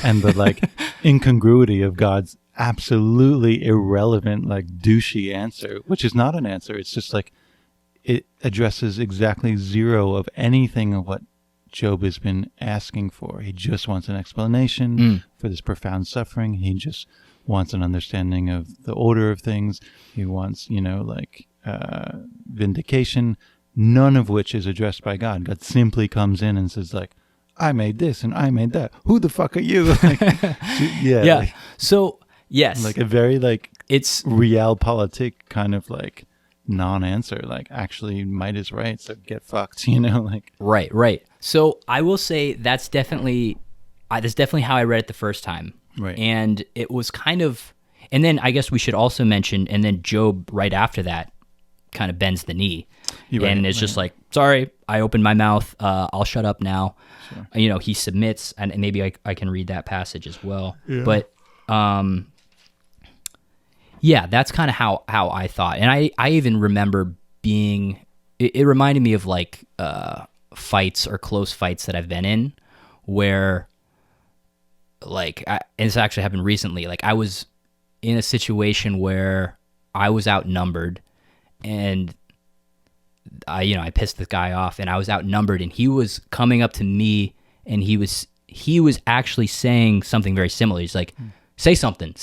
And the, like, incongruity of God's absolutely irrelevant, like, douchey answer, which is not an answer. It's just, like, it addresses exactly zero of anything of what Job has been asking for. He just wants an explanation for this profound suffering. He just wants an understanding of the order of things. He wants, like vindication, none of which is addressed by God. God simply comes in and says, like, I made this and I made that. Who the fuck are you? Like, yeah. Yeah. Like, So, yes. like a very, like, it's realpolitik kind of, like, non-answer. Like, actually, might is right, so get fucked, like. right. So I will say that's definitely how I read it the first time. Right. And it was kind of, and then I guess we should also mention, and then Job right after that kind of bends the knee. And it's just like, sorry, I opened my mouth. I'll shut up now. Sure. He submits, and maybe I can read that passage as well. Yeah. But yeah, that's kind of how I thought. And I even remember being, it reminded me of like fights or close fights that I've been in where, like, and this actually happened recently. Like, I was in a situation where I was outnumbered, and I pissed the guy off, and I was outnumbered, and he was coming up to me, and he was actually saying something very similar. He's like, say something.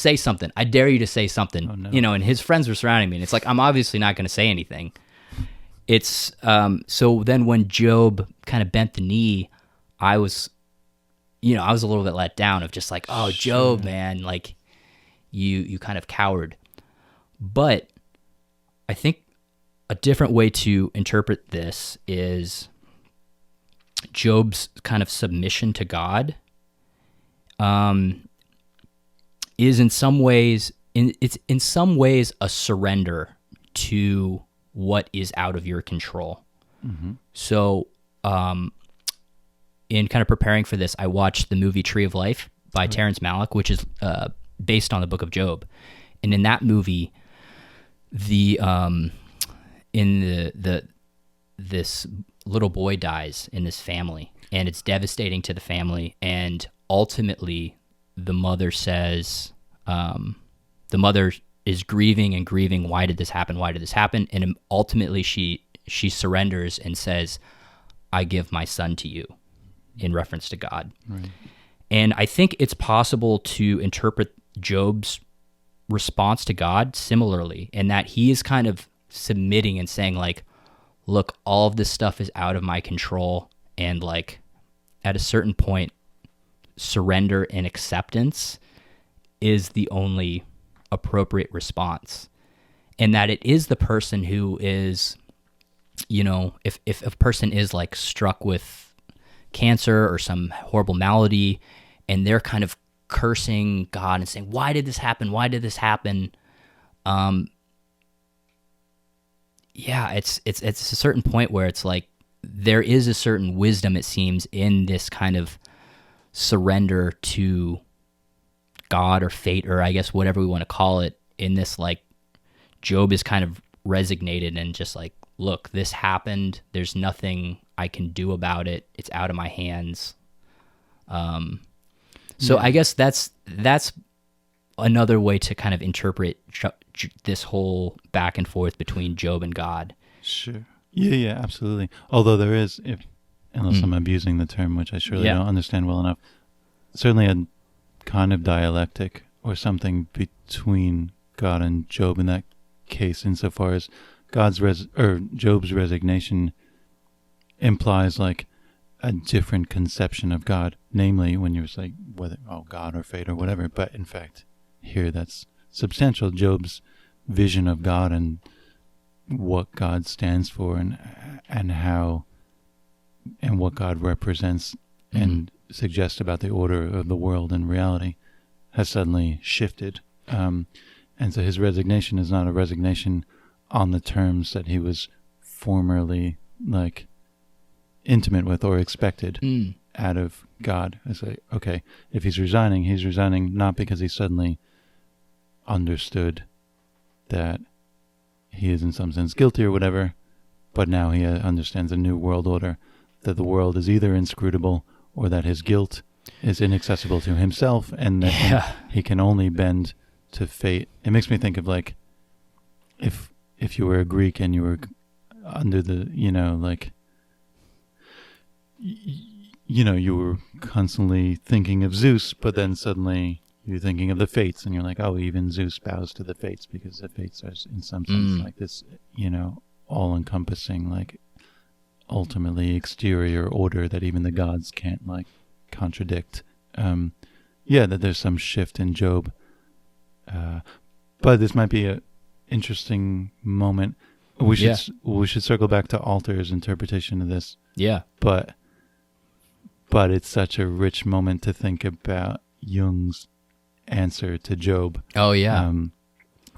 I dare you to say something. Oh, no. And his friends were surrounding me, and it's like, I'm obviously not going to say anything. It's so then when Job kind of bent the knee, I was a little bit let down of just like, oh, Job, man, like you kind of cowered. But I think a different way to interpret this is Job's kind of submission to God is in some ways a surrender to what is out of your control. Mm-hmm. So in kind of preparing for this, I watched the movie Tree of Life by Terrence Malick, which is based on the book of Job. And in that movie, this little boy dies in this family, and it's devastating to the family. And ultimately, the mother says, the mother is grieving. Why did this happen? And ultimately, she surrenders and says, I give my son to you, in reference to God. Right. And I think it's possible to interpret Job's response to God similarly, in that he is kind of submitting and saying, like, look, all of this stuff is out of my control, and like at a certain point, surrender and acceptance is the only appropriate response. And that it is the person who is, if a person is like struck with cancer or some horrible malady, and they're kind of cursing God and saying, why did this happen? Yeah, it's a certain point where it's like there is a certain wisdom, it seems, in this kind of surrender to God or fate, or I guess whatever we want to call it, in this, like, Job is kind of resignated and just like, look, this happened. There's nothing I can do about it. It's out of my hands. So I guess that's another way to kind of interpret this whole back and forth between Job and God. Sure. Yeah, absolutely. Although there is, unless I'm abusing the term, which I surely don't understand well enough, certainly a kind of dialectic or something between God and Job in that case, insofar as Job's resignation implies like a different conception of God, namely when you're like, whether God or fate or whatever, but in fact here that's substantial. Job's vision of God and what God stands for, and how and what God represents and suggests about the order of the world and reality has suddenly shifted. And so his resignation is not a resignation on the terms that he was formerly like intimate with or expected out of God. It's like, okay, if he's resigning not because he suddenly understood that he is in some sense guilty or whatever, but now he understands a new world order, that the world is either inscrutable or that his guilt is inaccessible to himself, and that he can only bend to fate. It makes me think of like if you were a Greek and you were under the, you were constantly thinking of Zeus, but then suddenly you're thinking of the fates, and you're like, oh, even Zeus bows to the fates because the fates are, in some sense, like this, all-encompassing, like, ultimately exterior order that even the gods can't, like, contradict. That there's some shift in Job. But this might be an interesting moment. We should circle back to Alter's interpretation of this. Yeah. But it's such a rich moment to think about Jung's answer to Job. Oh, yeah.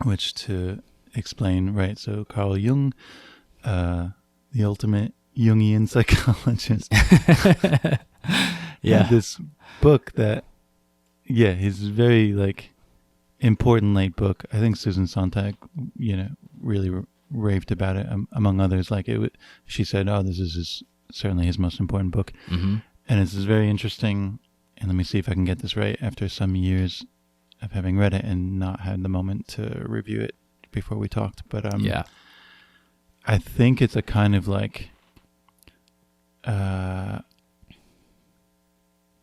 Which to explain, right? So Carl Jung, the ultimate Jungian psychologist, had this book that, his very, like, important late book. I think Susan Sontag, really raved about it, among others. Like, she said, oh, this is certainly his most important book. Mm-hmm. And it's very interesting, and let me see if I can get this right, after some years of having read it and not had the moment to review it before we talked. But I think it's a kind of, like,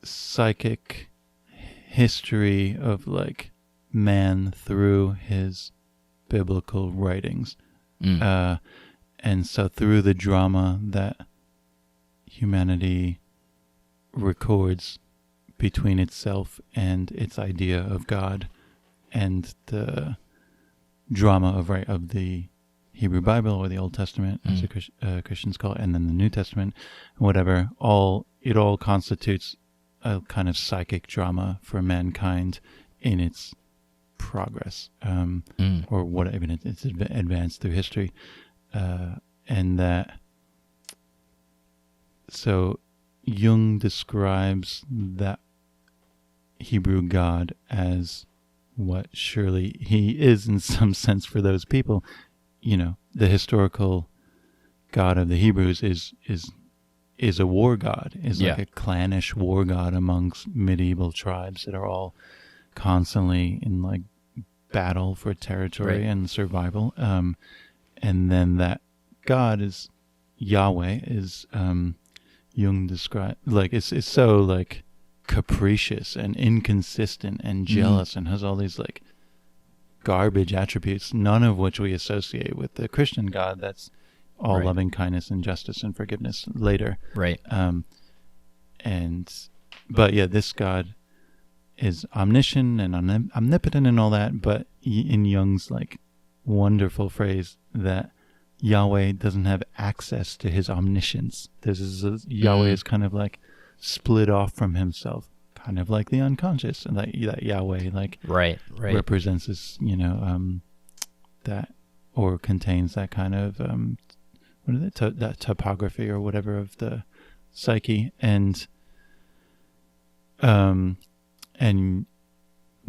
psychic history of, like, man through his biblical writings. And so through the drama that humanity records between itself and its idea of God, and the drama of the Hebrew Bible, or the Old Testament, as the Christians call it, and then the New Testament, whatever, it all constitutes a kind of psychic drama for mankind in its progress, or whatever, it's advanced through history, and that. So Jung describes that Hebrew God as what surely he is in some sense for those people. The historical God of the Hebrews is a war god, like a clannish war god amongst medieval tribes that are all constantly in, like, battle for territory and survival. And then that God is Yahweh, is Jung described, like, it's so, like, capricious and inconsistent and jealous, and has all these, like, garbage attributes, none of which we associate with the Christian God that's all loving kindness and justice and forgiveness later. Right. But this God is omniscient and omnipotent and all that, but in Jung's, like, wonderful phrase that Yahweh doesn't have access to his omniscience. Yahweh is kind of, like, split off from himself, kind of like the unconscious, and that Yahweh, like, represents this, that, or contains that kind of that topography or whatever of the psyche, and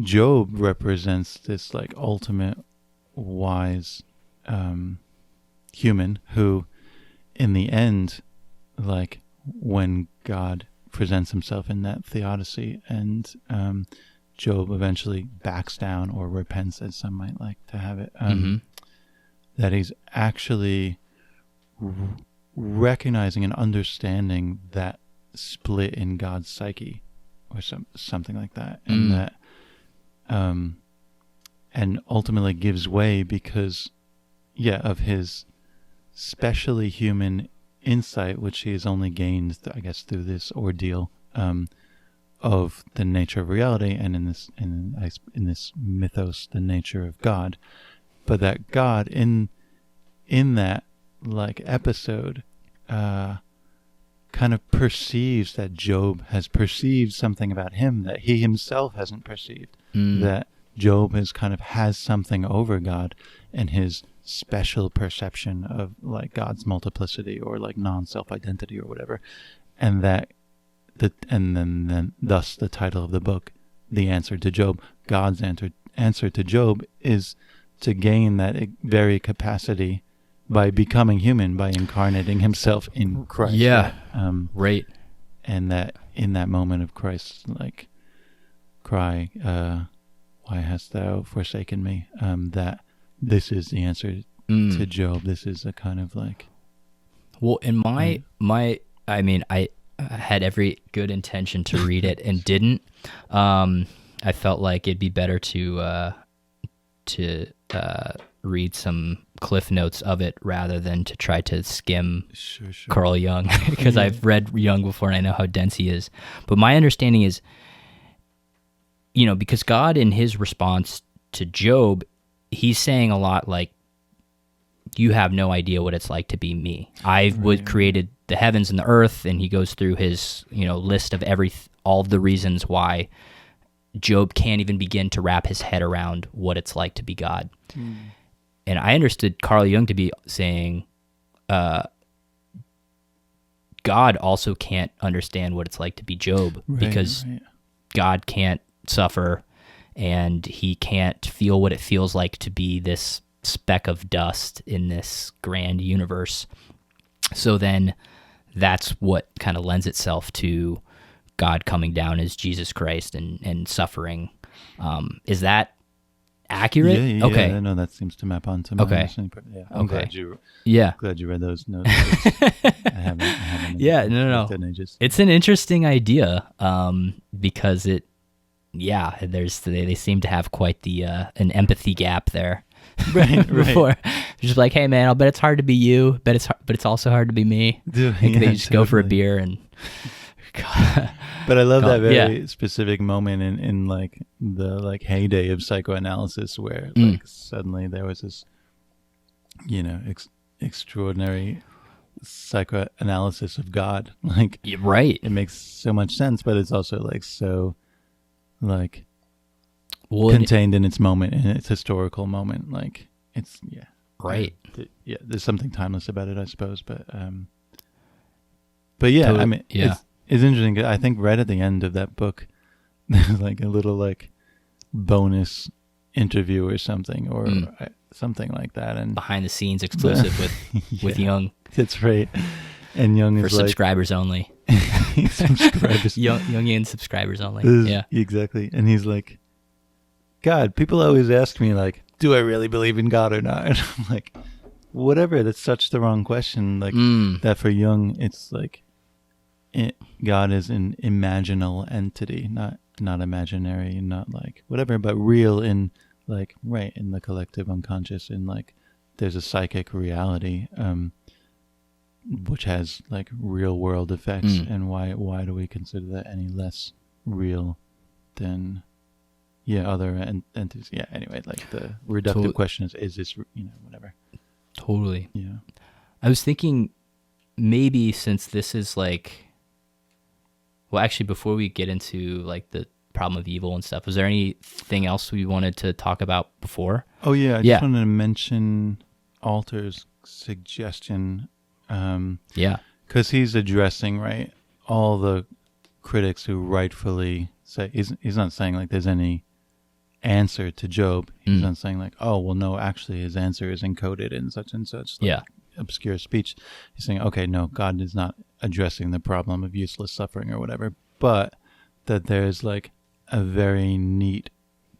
Job represents this, like, ultimate wise human who, in the end, like, when God presents himself in that theodicy, and Job eventually backs down or repents, as some might like to have it, that he's actually recognizing and understanding that split in God's psyche, or something like that, and that and ultimately gives way because of his specially human insight, which he has only gained, I guess, through this ordeal of the nature of reality, and in this mythos, the nature of God. But that God in that, like, episode kind of perceives that Job has perceived something about him that he himself hasn't perceived. That Job has something over God, and his special perception of, like, God's multiplicity, or, like, non-self identity, or whatever, and that then thus the title of the book, The Answer to Job. God's answer to Job is to gain that very capacity by becoming human, by incarnating himself in Christ. Right. And that in that moment of Christ's, like, cry, why hast thou forsaken me? That this is the answer to Job. This is a kind of, like... Well, in I had every good intention to read it and didn't. I felt like it'd be better to read some cliff notes of it rather than to try to skim Sure. Carl Jung, because I've read Jung before and I know how dense he is. But my understanding is, because God in his response to Job, he's saying a lot like, you have no idea what it's like to be me. Created the heavens and the earth, and he goes through his list of all of the reasons why Job can't even begin to wrap his head around what it's like to be God. And I understood Carl Jung to be saying, God also can't understand what it's like to be Job, because God can't suffer, and he can't feel what it feels like to be this speck of dust in this grand universe. So then that's what kind of lends itself to God coming down as Jesus Christ and suffering. Is that accurate? Yeah. Okay. No, that seems to map onto my understanding. Yeah, I'm glad you read those notes. I haven't. Yeah, no. It's an interesting idea, because they seem to have quite the an empathy gap there. Right. Before, just like, hey man, I'll bet it's hard to be you, but it's also hard to be me. They just go for a beer and. But I love that very specific moment in like the like heyday of psychoanalysis, where like suddenly there was this, extraordinary psychoanalysis of God. Like, right, it makes so much sense, but it's also like so like contained in its moment, in its historical moment. Like, it's right. There's something timeless about it, I suppose. But yeah, I mean, it's interesting. I think right at the end of that book, there's like a little like bonus interview or something, or something like that, and behind the scenes exclusive with Jung. That's right. And Jung for is subscribers only. Subscribers. Jungian subscribers only. Exactly. And he's like, God, people always ask me like, do I really believe in God or not? And I'm like, whatever. That's such the wrong question. Like that for Jung, it's like God is an imaginal entity, not imaginary, not like whatever, but real in like in the collective unconscious, in like there's a psychic reality, which has like real world effects. And why do we consider that any less real than other entities? Anyway, like the reductive question is this whatever. Totally. Yeah. I was thinking maybe since this is like, well, actually, before we get into like the problem of evil and stuff, was there anything else we wanted to talk about before? Oh yeah, I just wanted to mention Alter's suggestion. Because he's addressing all the critics who rightfully say he's not saying like there's any answer to Job. He's not saying like, oh well, no, actually his answer is encoded in such and such obscure speech. He's saying, okay, no, God is not addressing the problem of useless suffering or whatever, but that there's like a very neat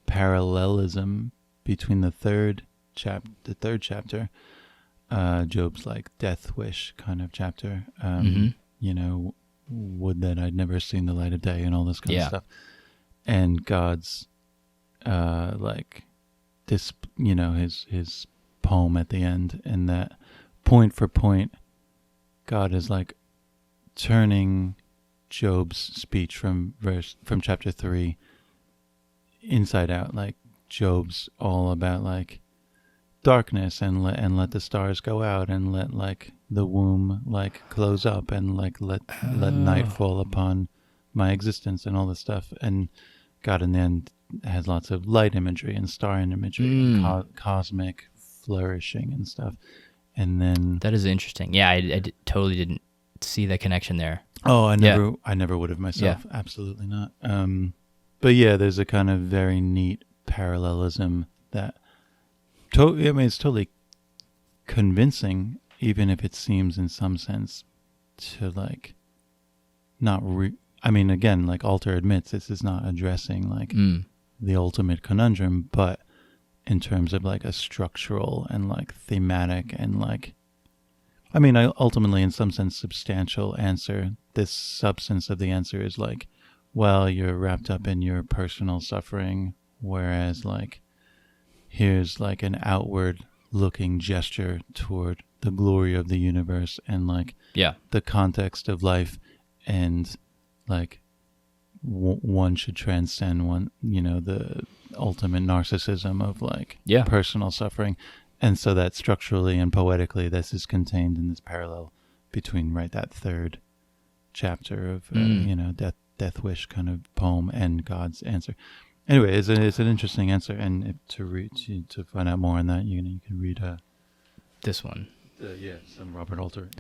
parallelism between the third chapter, Job's like death wish kind of chapter, would that I'd never seen the light of day and all this kind of stuff, and God's like this, his poem at the end, and that point for point God is like turning Job's speech from chapter 3 inside out. Like Job's all about like darkness and let the stars go out and let like the womb like close up and like let night fall upon my existence and all this stuff. And God in the end has lots of light imagery and star imagery and cosmic flourishing and stuff. And then that is interesting. Yeah, I totally didn't see the connection there. Oh, I never would have myself. Yeah. Absolutely not. But yeah, there's a kind of very neat parallelism that it's totally convincing, even if it seems in some sense to like not again, like Alter admits, this is not addressing like the ultimate conundrum, but in terms of like a structural and like thematic and like, ultimately in some sense substantial answer, this substance of the answer is like well, you're wrapped up in your personal suffering, whereas like here's like an outward looking gesture toward the glory of the universe and like the context of life, and like one should transcend one, the ultimate narcissism of like personal suffering. And so that structurally and poetically this is contained in this parallel between that third chapter of death wish kind of poem and God's answer. Anyway, it's an interesting answer, and to find out more on that, you can read this one. Some Robert Alter,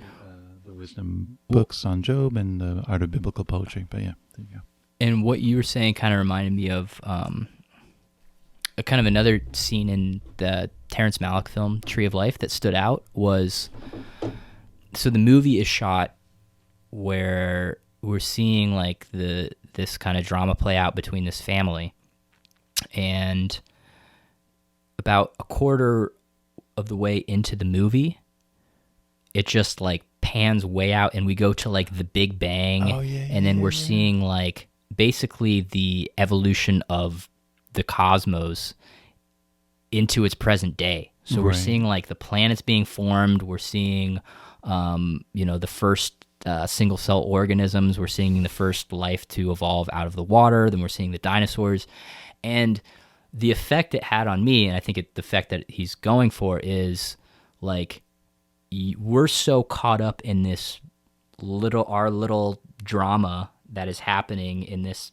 the wisdom books on Job and the art of biblical poetry. But there you go. And what you were saying kind of reminded me of a kind of another scene in the Terrence Malick film Tree of Life that stood out was, so the movie is shot where we're seeing like this kind of drama play out between this family, and about a quarter of the way into the movie, it just like pans way out and we go to like the Big Bang, and then we're seeing like basically the evolution of the cosmos into its present day. So we're seeing like the planets being formed, we're seeing the first single cell organisms, we're seeing the first life to evolve out of the water, then we're seeing the dinosaurs. And the effect it had on me, and I think the effect that he's going for is like, we're so caught up in this our little drama that is happening in this,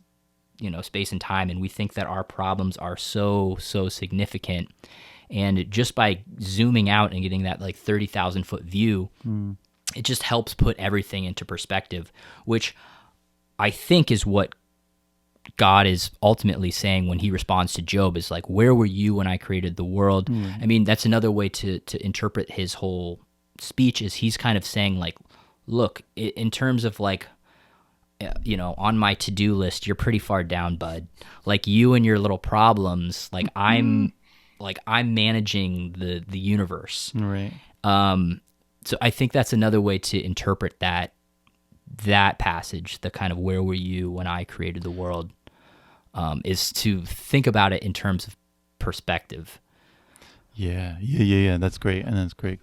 space and time, and we think that our problems are so significant. And just by zooming out and getting that like 30,000 foot view, it just helps put everything into perspective, which I think is what God is ultimately saying when he responds to Job, is like, where were you when I created the world? I mean, that's another way to interpret his whole speech, is he's kind of saying like, look, in terms of like, on my to-do list, you're pretty far down, bud. Like, you and your little problems, like I'm managing the universe. Right. So I think that's another way to interpret that passage, the kind of where were you when I created the world, is to think about it in terms of perspective. Yeah. That's great, and that's great.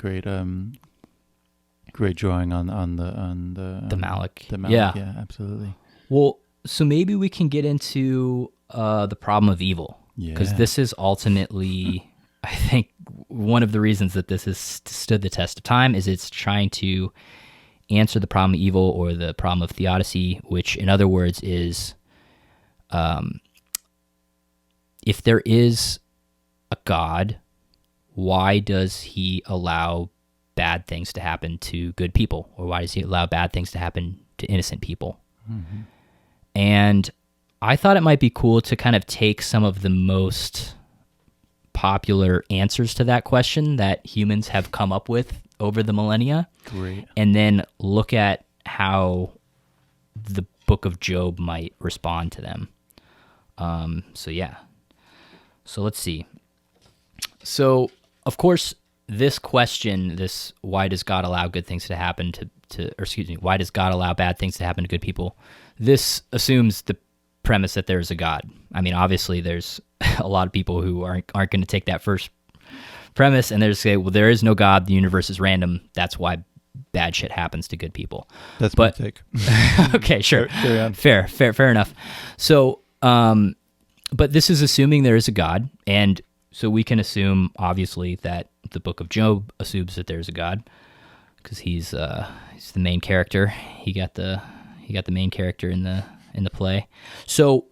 Great drawing on the Malick. The Malick, yeah, absolutely. Well, so maybe we can get into the problem of evil, because this is ultimately, I think, one of the reasons that this has stood the test of time is it's trying to answer the problem of evil, or the problem of theodicy, which in other words is, if there is a God, why does he allow bad things to happen to good people? Or why does he allow bad things to happen to innocent people? Mm-hmm. And I thought it might be cool to kind of take some of the most popular answers to that question that humans have come up with over the millennia. Great. And then look at how the book of Job might respond to them. So let's see. So, of course, this question, this why does God allow good things to happen why does God allow bad things to happen to good people? This assumes the premise that there's a God. I mean, obviously, there's a lot of people who aren't going to take that first premise and they're just say, well, there is no God, the universe is random. That's why bad shit happens to good people. That's my take. Okay, sure. Fair enough. So, but this is assuming there is a God, and so we can assume, obviously, that the book of Job assumes that there's a God, because he's the main character. He got the main character in the play. So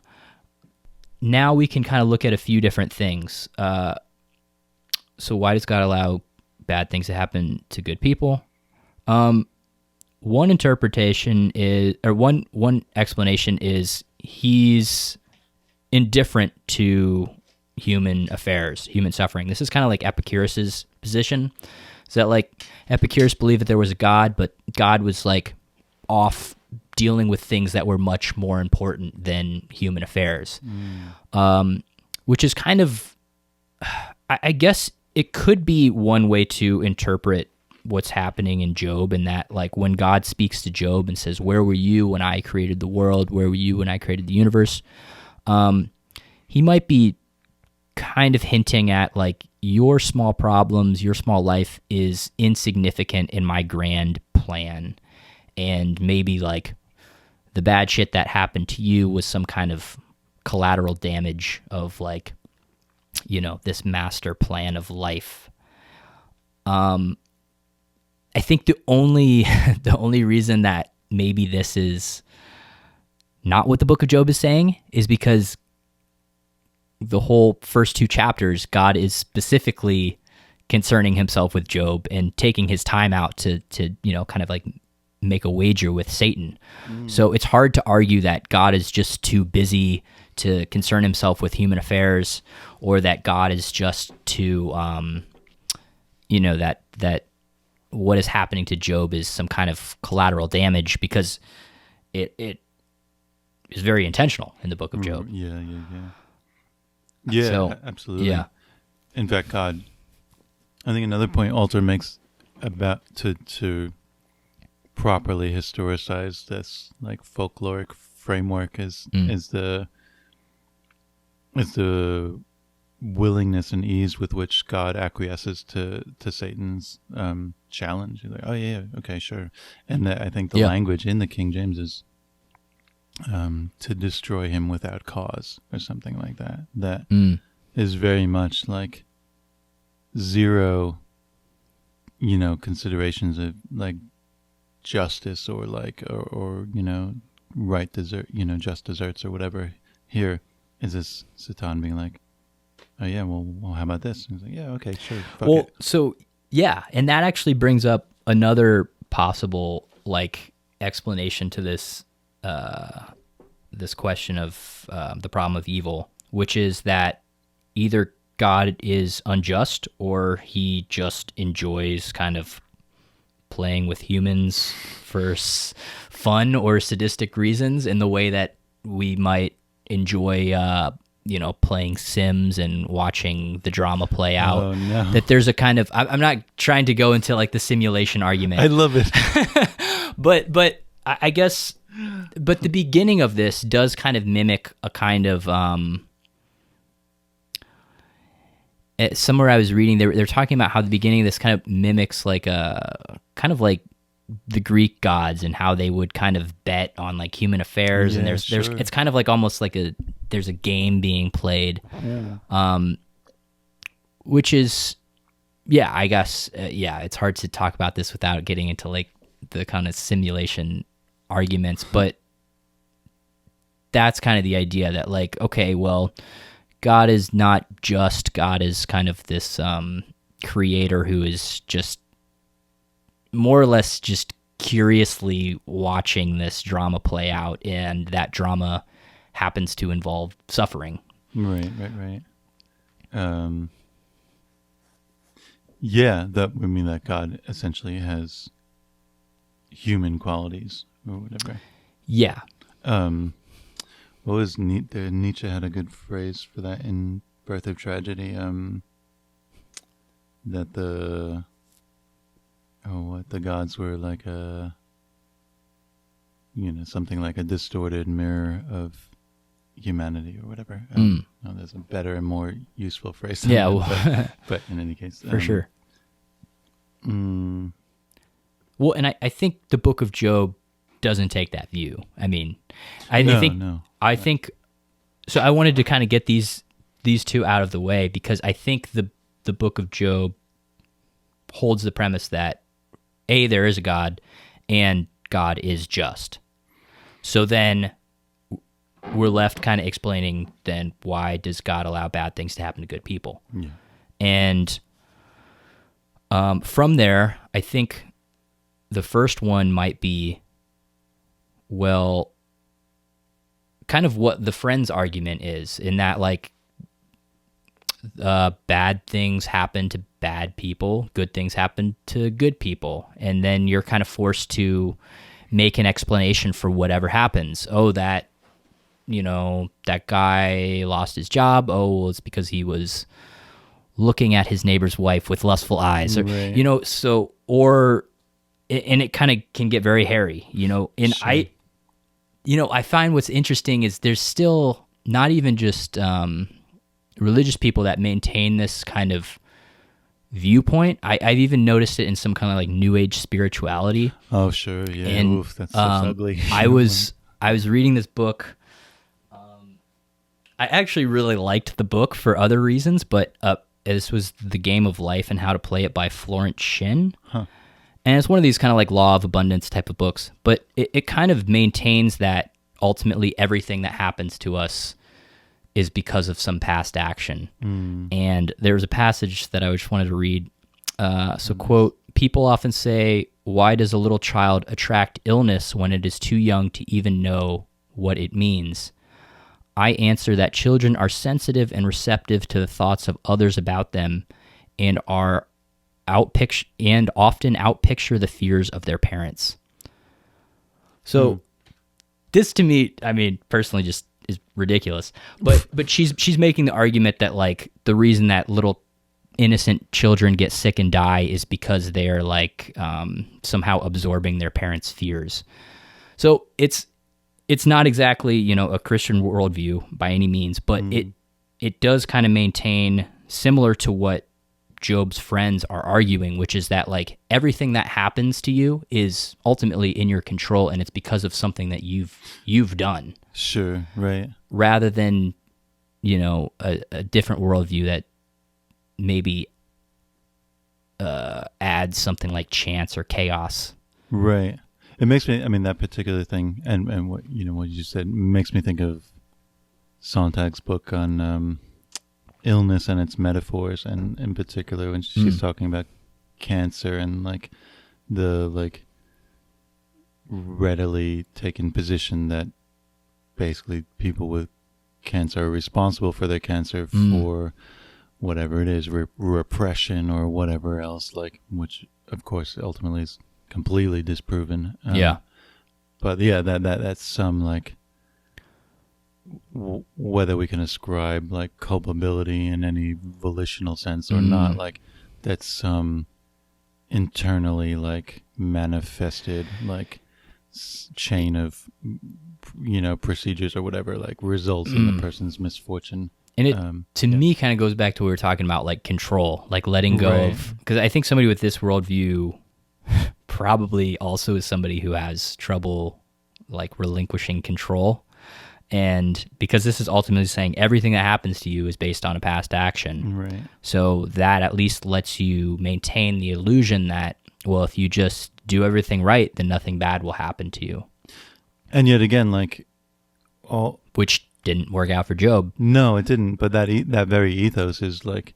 now we can kind of look at a few different things. So why does God allow bad things to happen to good people? One interpretation is, or one explanation is, he's indifferent to human affairs, human suffering. This is kind of like Epicurus's position. So that like Epicurus believed that there was a God, but God was like off dealing with things that were much more important than human affairs, which is kind of, I guess it could be one way to interpret what's happening in Job, and that like when God speaks to Job and says, "Where were you when I created the world? Where were you when I created the universe?" He might be kind of hinting at like your small problems, your small life is insignificant in my grand plan, and maybe like the bad shit that happened to you was some kind of collateral damage of like, you know, this master plan of life. I think the only reason that maybe this is not what the book of Job is saying is because the whole first 2 chapters, God is specifically concerning himself with Job and taking his time out to you know, kind of like make a wager with Satan. So it's hard to argue that God is just too busy to concern himself with human affairs, or that God is just too, you know, that what is happening to Job is some kind of collateral damage, because it is very intentional in the book of Job. Yeah, So, absolutely. yeah. In fact, God, I think another point Alter makes about to properly historicize this like folkloric framework is the willingness and ease with which God acquiesces to Satan's challenge. He's like, oh yeah, okay, sure. And I think the language in the King James is to destroy him without cause, or something like that. That is very much like zero, you know, considerations of like justice or like or you know, right desert, you know, just desserts or whatever. Here is this Satan being like, oh yeah, well how about this? And he's like, yeah, okay, sure. Fuck it. So yeah, and that actually brings up another possible like explanation to this this question of the problem of evil, which is that either God is unjust or he just enjoys kind of playing with humans for fun or sadistic reasons, in the way that we might enjoy you know, playing Sims and watching the drama play out. Oh, no. That there's a kind of, I'm not trying to go into like the simulation argument. I love it. but I guess, but the beginning of this does kind of mimic a kind of, somewhere I was reading, they're talking about how the beginning of this kind of mimics like a, kind of like the Greek gods and how they would kind of bet on like human affairs. Yeah, And there's, it's kind of like almost like there's a game being played, which is, yeah, I guess, yeah, it's hard to talk about this without getting into like the kind of simulation arguments, but that's kind of the idea that like, okay, well, God is not just, God is kind of this creator who is just more or less just curiously watching this drama play out, and that drama happens to involve suffering. Right. Yeah, that would mean that God essentially has human qualities or whatever. Yeah. What was Nietzsche had a good phrase for that in Birth of Tragedy. That the gods were like a, you know, something like a distorted mirror of humanity or whatever. No, there's a better and more useful phrase than that, but in any case, for sure. Well, and I think the book of Job doesn't take that view. I mean, I think so. I wanted to kind of get these two out of the way, because I think the book of Job holds the premise that there is a God and God is just. So then we're left kind of explaining then why does God allow bad things to happen to good people? Yeah. And from there, I think the first one might be, well, kind of what the friend's argument is, in that like bad things happen to bad people, good things happen to good people, and then you're kind of forced to make an explanation for whatever happens. Oh, that, you know, that guy lost his job. Oh, well, it's because he was looking at his neighbor's wife with lustful eyes, or Right. and it kind of can get very hairy, and Sure. I find what's interesting is there's still not even just religious people that maintain this kind of viewpoint. I've even noticed it in some kind of like new age spirituality. Oh, sure. Yeah. And Oof, that's ugly. I was reading this book. I actually really liked the book for other reasons, but this was The Game of Life and How to Play It by Florence Shin. Huh. And it's one of these kind of like law of abundance type of books, but it kind of maintains that ultimately everything that happens to us is because of some past action. And there's a passage that I just wanted to read. Quote, people often say, why does a little child attract illness when it is too young to even know what it means? I answer that children are sensitive and receptive to the thoughts of others about them and often outpicture the fears of their parents. So this to me, I mean, personally just is ridiculous. But she's making the argument that like the reason that little innocent children get sick and die is because they're like somehow absorbing their parents' fears. So it's not exactly, a Christian worldview by any means, but it does kind of maintain similar to what Job's friends are arguing, which is that like everything that happens to you is ultimately in your control, and it's because of something that you've done. Sure, right. Rather than, a different worldview that maybe adds something like chance or chaos. Right. It makes me, I mean, that particular thing, and what what you said makes me think of Sontag's book on illness and its metaphors, and in particular when she's talking about cancer and like the like readily taken position that basically people with cancer are responsible for their cancer for whatever it is, repression or whatever else, like, which of course ultimately is completely disproven. But yeah, that's some like whether we can ascribe like culpability in any volitional sense or not, like that's some internally like manifested like chain of procedures or whatever like results in the person's misfortune. And it to me kind of goes back to what we were talking about, like control, like letting go of, because I think somebody with this worldview probably also is somebody who has trouble like relinquishing control. And because this is ultimately saying everything that happens to you is based on a past action. Right. So that at least lets you maintain the illusion that, well, if you just do everything right, then nothing bad will happen to you. And yet again, like which didn't work out for Job. No, it didn't. But that very ethos is like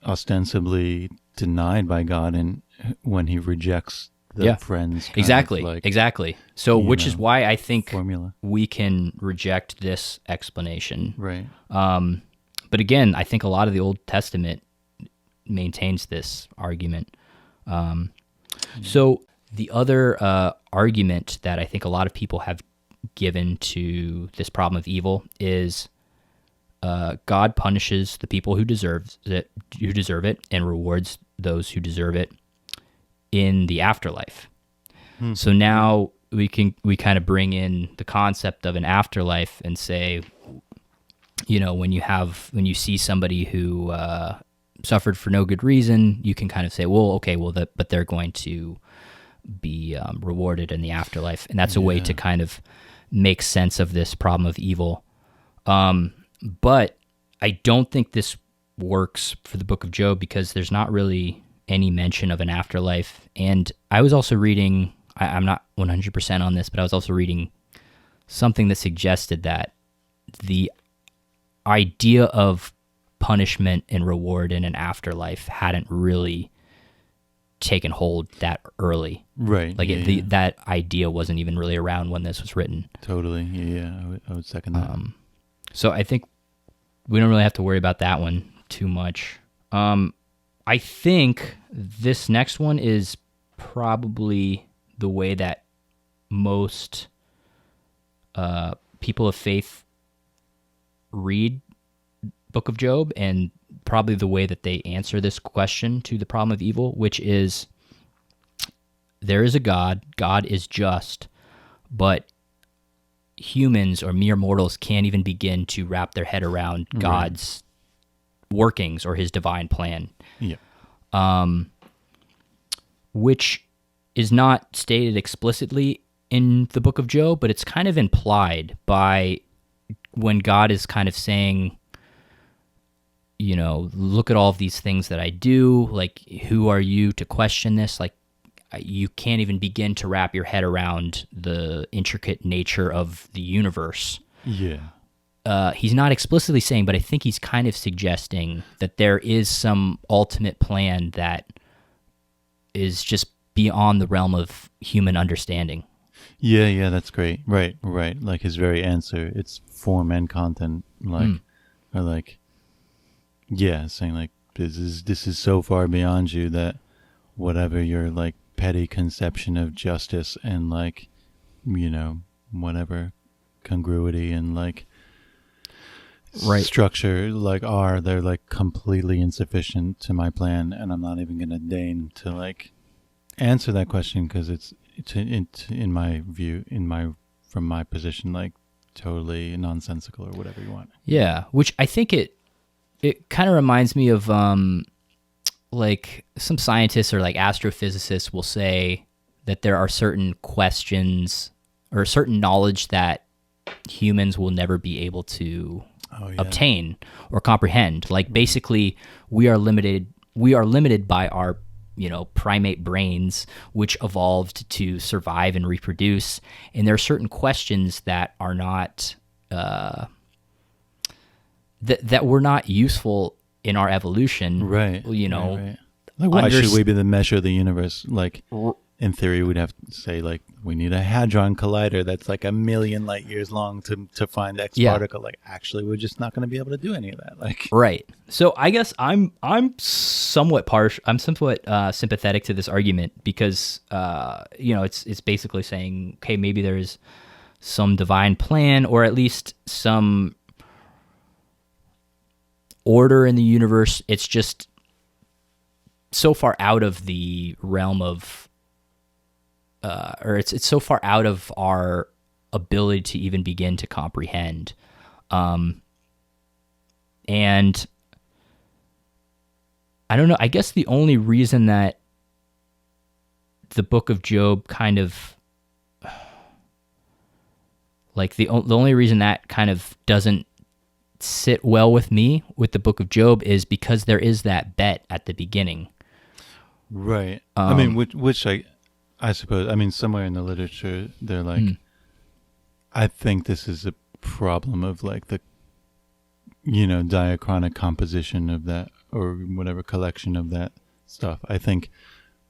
ostensibly denied by God, and when he rejects the friends. Exactly. So which is why I think formula. We can reject this explanation. Right. But again, I think a lot of the Old Testament maintains this argument. So the other argument that I think a lot of people have given to this problem of evil is God punishes the people who deserve it, and rewards those who deserve it in the afterlife. So now we kind of bring in the concept of an afterlife and say, when you see somebody who suffered for no good reason, you can kind of say, but they're going to be rewarded in the afterlife, and that's a way to kind of make sense of this problem of evil. But I don't think this works for the Book of Job, because there's not really any mention of an afterlife. And I was also reading, I'm not 100% on this, but I was also reading something that suggested that the idea of punishment and reward in an afterlife hadn't really taken hold that early. Right. Like that idea wasn't even really around when this was written. Totally. Yeah, I would second that. So I think we don't really have to worry about that one too much. I think this next one is probably the way that most people of faith read Book of Job, and probably the way that they answer this question to the problem of evil, which is there is a God, God is just, but humans or mere mortals can't even begin to wrap their head around God's workings or his divine plan. Yeah. Which is not stated explicitly in the book of Job, but it's kind of implied by when God is kind of saying, you know, look at all of these things that I do. Like, who are you to question this? Like, you can't even begin to wrap your head around the intricate nature of the universe. Yeah. He's not explicitly saying, but I think he's kind of suggesting that there is some ultimate plan that is just beyond the realm of human understanding. Yeah, that's great. Right. Like his very answer, it's form and content. Like, or like, yeah, saying like this is so far beyond you that whatever your like petty conception of justice and like, you know, whatever congruity and like structure like they're like completely insufficient to my plan, and I'm not even going to deign to like answer that question because it's in my view, from my position, like totally nonsensical or whatever you want. Yeah, which I think it kind of reminds me of like some scientists or like astrophysicists will say that there are certain questions or certain knowledge that humans will never be able to obtain or comprehend. Like basically we are limited by our, you know, primate brains, which evolved to survive and reproduce. And there are certain questions that are not, that were not useful in our evolution. Right. You know, right. Like why should we be the measure of the universe? Like in theory, we'd have to say like we need a hadron collider that's like 1,000,000 light years long to find X particle. Like actually, we're just not going to be able to do any of that. Like right. So I guess I'm somewhat sympathetic to this argument because you know it's basically saying, okay, maybe there's some divine plan or at least some order in the universe. It's just so far out of the realm of or it's so far out of our ability to even begin to comprehend. And I don't know, I guess the only reason that the book of Job kind of like the only reason that kind of doesn't sit well with me with the book of Job is because there is that bet at the beginning. Right. I mean, which I suppose, I mean, somewhere in the literature, they're like, I think this is a problem of like the, you know, diachronic composition of that or whatever collection of that stuff. I think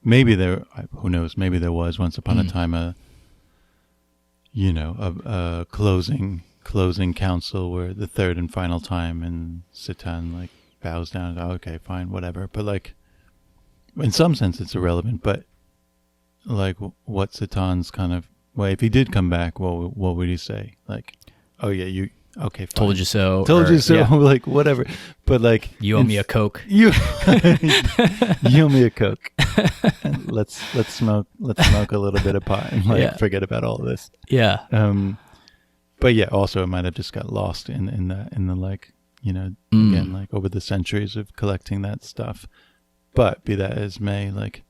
maybe who knows, maybe there was once upon a time a closing council where the third and final time and Satan like bows down. Okay, fine, whatever. But like, in some sense, it's irrelevant. But like, what Satan's kind of if he did come back, what would he say? Like, oh yeah, okay, fine. Told you so. Told you so. Yeah. Like whatever. But like, you owe me a Coke. You owe me a Coke. And let's smoke a little bit of pot and like forget about all of this. Yeah. But yeah, also it might have just got lost in the like, you know, again, like over the centuries of collecting that stuff. But be that as may, like,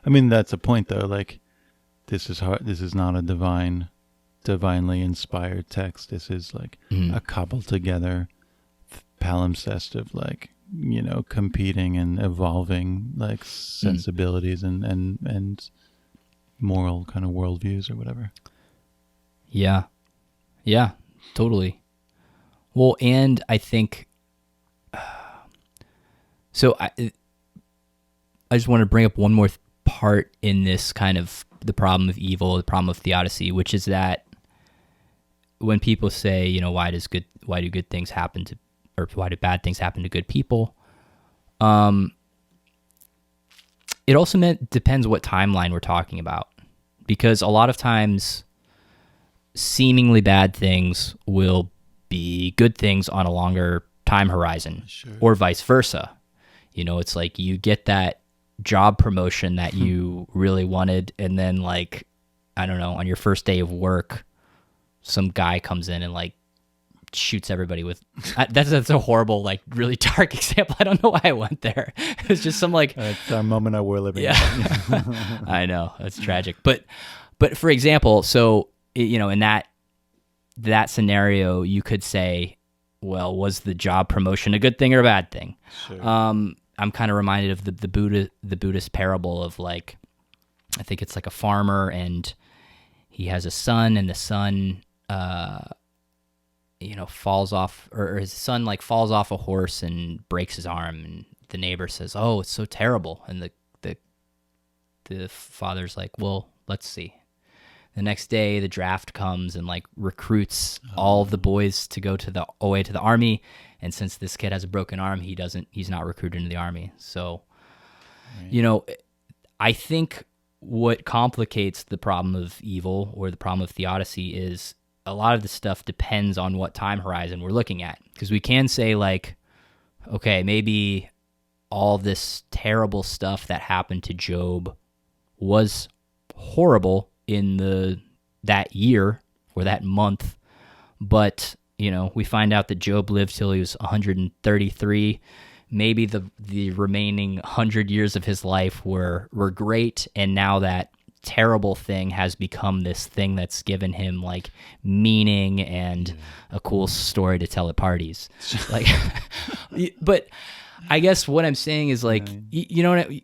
I mean, that's a point though. Like, this is hard. This is not a divinely inspired text. This is like a cobbled together palimpsest of like, you know, competing and evolving like sensibilities and moral kind of worldviews or whatever. Yeah. Yeah, totally. Well, and I think, so I just want to bring up one more part in this kind of the problem of evil, the problem of theodicy, which is that when people say, you know, why do good things happen to, or why do bad things happen to good people? It also depends what timeline we're talking about, because a lot of times seemingly bad things will be good things on a longer time horizon, or vice versa. It's like you get that job promotion that you really wanted, and then like, I don't know, on your first day of work, some guy comes in and like shoots everybody with that's a horrible, like really dark example. I don't know why I went there. It's just some like it's our moment that we're living in. I know, that's tragic. But for example, so in that scenario, you could say, well, was the job promotion a good thing or a bad thing? Sure. I'm kind of reminded of the Buddhist parable of like, I think it's like a farmer and he has a son, and the son falls off, or his son like falls off a horse and breaks his arm, and the neighbor says, "Oh, it's so terrible." And the father's like, "Well, let's see." The next day, the draft comes and like recruits all of the boys to go away to the army. And since this kid has a broken arm, he's not recruited into the army. So, right. I think what complicates the problem of evil or the problem of theodicy is a lot of the stuff depends on what time horizon we're looking at. Because we can say like, okay, maybe all this terrible stuff that happened to Job was horrible in that year or that month, but we find out that Job lived till he was 133. Maybe the remaining 100 years of his life were great, and now that terrible thing has become this thing that's given him like meaning and a cool story to tell at parties. Like, but I guess what I'm saying is like, the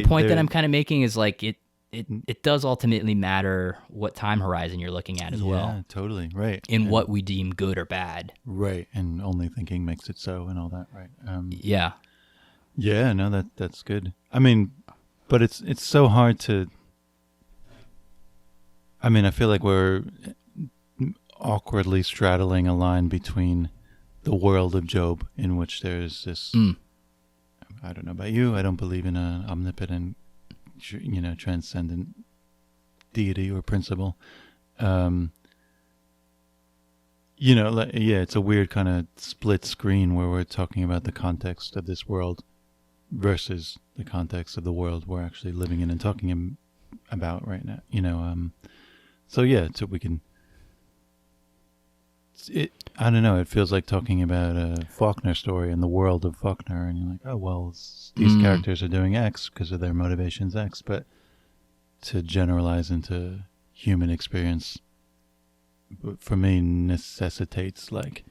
point that I'm kind of making is like it does ultimately matter what time horizon you're looking at as well. Yeah, totally. Right. In what we deem good or bad. Right. And only thinking makes it so and all that. Right. Yeah. Yeah, no, that's good. I mean, but it's so hard to, I mean, I feel like we're awkwardly straddling a line between the world of Job, in which there's this, I don't know about you, I don't believe in an omnipotent, transcendent deity or principle. It's a weird kind of split screen where we're talking about the context of this world versus the context of the world we're actually living in and talking about right now. So we can. I don't know. It feels like talking about a Faulkner story in the world of Faulkner, and you're like, oh well, these characters are doing X because of their motivations X, but to generalize into human experience, for me, necessitates like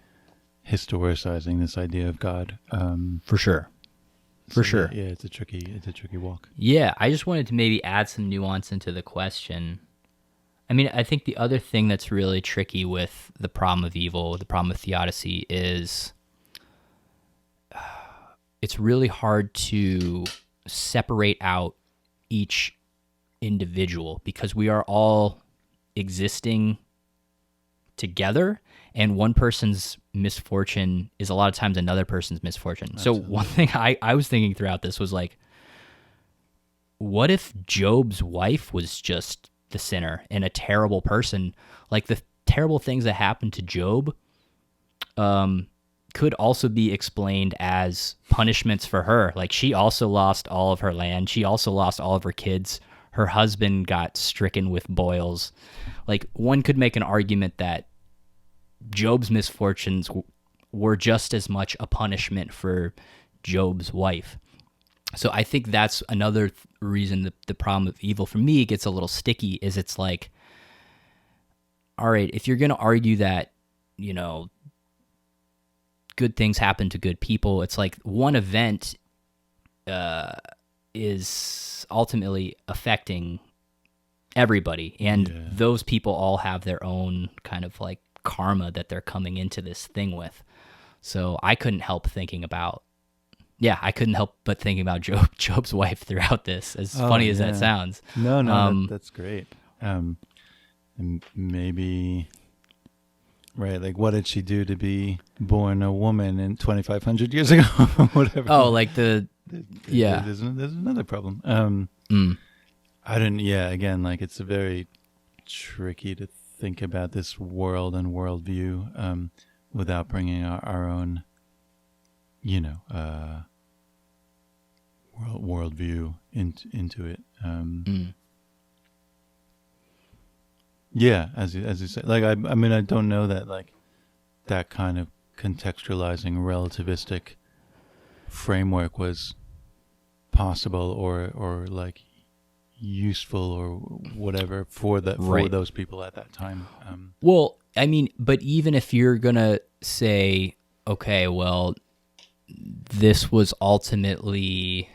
historicizing this idea of God. For sure. For sure. Yeah, it's a tricky walk. Yeah, I just wanted to maybe add some nuance into the question. I mean, I think the other thing that's really tricky with the problem of evil, the problem of theodicy, is it's really hard to separate out each individual because we are all existing together, and one person's misfortune is a lot of times another person's misfortune. Absolutely. So one thing I was thinking throughout this was like, what if Job's wife was just the sinner and a terrible person? Like the terrible things that happened to Job could also be explained as punishments for her. Like she also lost all of her land. She also lost all of her kids. Her husband got stricken with boils. Like one could make an argument that Job's misfortunes were just as much a punishment for Job's wife. So I think that's another reason the problem of evil for me gets a little sticky is it's like, all right, if you're going to argue that, good things happen to good people, it's like one event is ultimately affecting everybody. And those people all have their own kind of like karma that they're coming into this thing with. So I couldn't help thinking about Job's wife throughout this, as funny as that sounds. No, that's great. And maybe, right, like what did she do to be born a woman in 2,500 years ago? Whatever. Oh, like there's another problem. Again, like it's very tricky to think about this world and worldview without bringing our own, worldview into it. Mm. Yeah, as you say, like I mean, I don't know that like that kind of contextualizing relativistic framework was possible or like useful or whatever for Right. those people at that time. Well, I mean, but even if you're gonna say, okay, well, this was ultimately,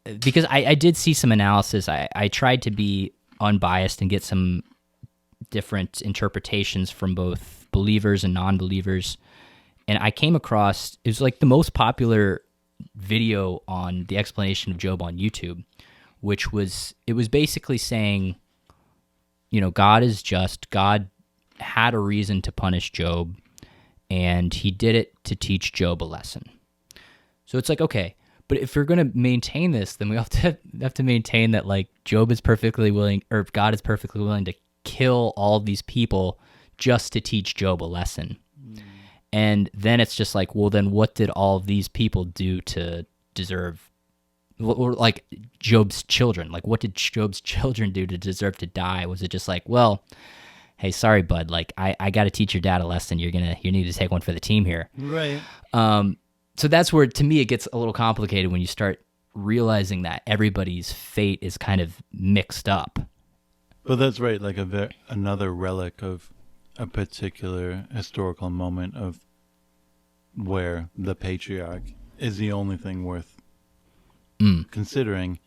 because I did see some analysis. I tried to be unbiased and get some different interpretations from both believers and non-believers, and I came across, it was like the most popular video on the explanation of Job on YouTube, which was, it was basically saying, God is just. God had a reason to punish Job, and he did it to teach Job a lesson. So it's like, okay, but if you're going to maintain this, then we have to maintain that like Job is perfectly willing, or God is perfectly willing to kill all of these people just to teach Job a lesson. And then it's just like, well, then what did all of these people do to deserve, or like Job's children? Like, what did Job's children do to deserve to die? Was it just like, well, hey, sorry, bud, like I got to teach your dad a lesson. You need to take one for the team here. Right. So that's where, to me, it gets a little complicated when you start realizing that everybody's fate is kind of mixed up. But that's right, like another relic of a particular historical moment of where the patriarch is the only thing worth considering,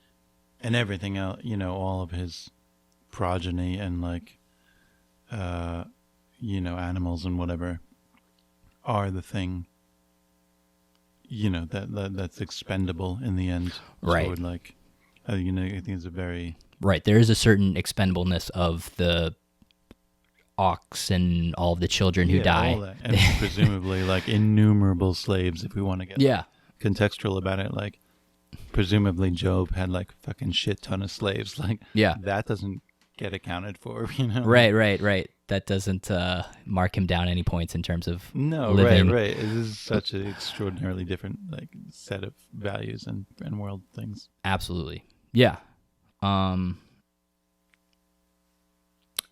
and everything else, all of his progeny and like, animals and whatever are the thing, that's expendable in the end. Right. So it, like, I think it's a very... Right. There is a certain expendableness of the ox and all of the children who die. All that. And presumably like innumerable slaves, if we want to get contextual about it. Like, presumably Job had like fucking shit ton of slaves. Like, that doesn't get accounted for, Right. That doesn't mark him down any points in terms of living. Right. It is such an extraordinarily different like set of values and world things. Absolutely. Yeah.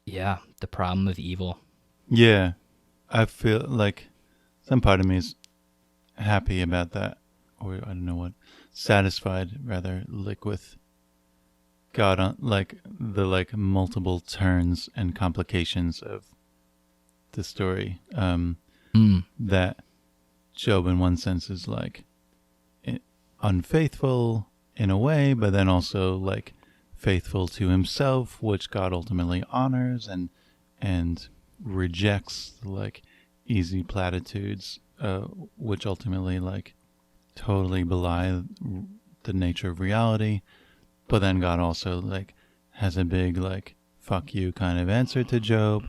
Yeah, the problem of evil. Yeah. I feel like some part of me is happy about that, or I don't know what, satisfied rather, like with God on like the like multiple turns and complications of the story. That Job in one sense is like unfaithful in a way, but then also like faithful to himself, which God ultimately honors, and rejects like easy platitudes, which ultimately like totally belie the nature of reality. But then God also like has a big like fuck you kind of answer to Job.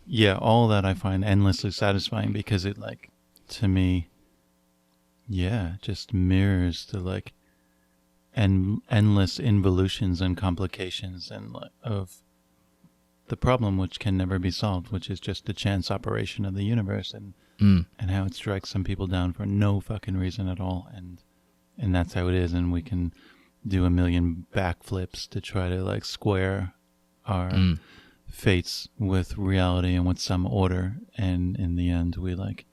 Yeah, all that I find endlessly satisfying, because it like, to me, just mirrors the like endless involutions and complications and of the problem, which can never be solved, which is just the chance operation of the universe, and how it strikes some people down for no fucking reason at all, and that's how it is, and we can do a million backflips to try to like square our fates with reality and with some order, and in the end we like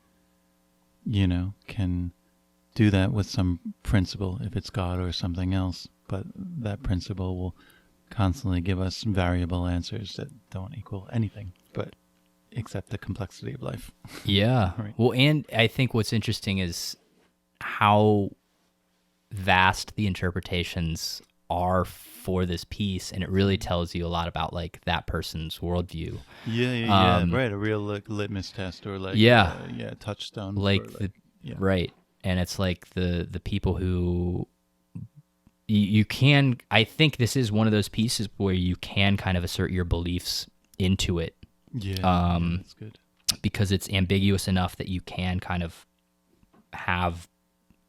can do that with some principle, if it's God or something else, but that principle will constantly give us variable answers that don't equal anything but except the complexity of life. Yeah. Right. Well, and I think what's interesting is how vast the interpretations are for this piece, and it really tells you a lot about like that person's worldview. Right, a real like litmus test, or like touchstone, like for, like, right. And it's like the people who you can, I think this is one of those pieces where you can kind of assert your beliefs into it. That's good. Because it's ambiguous enough that you can kind of have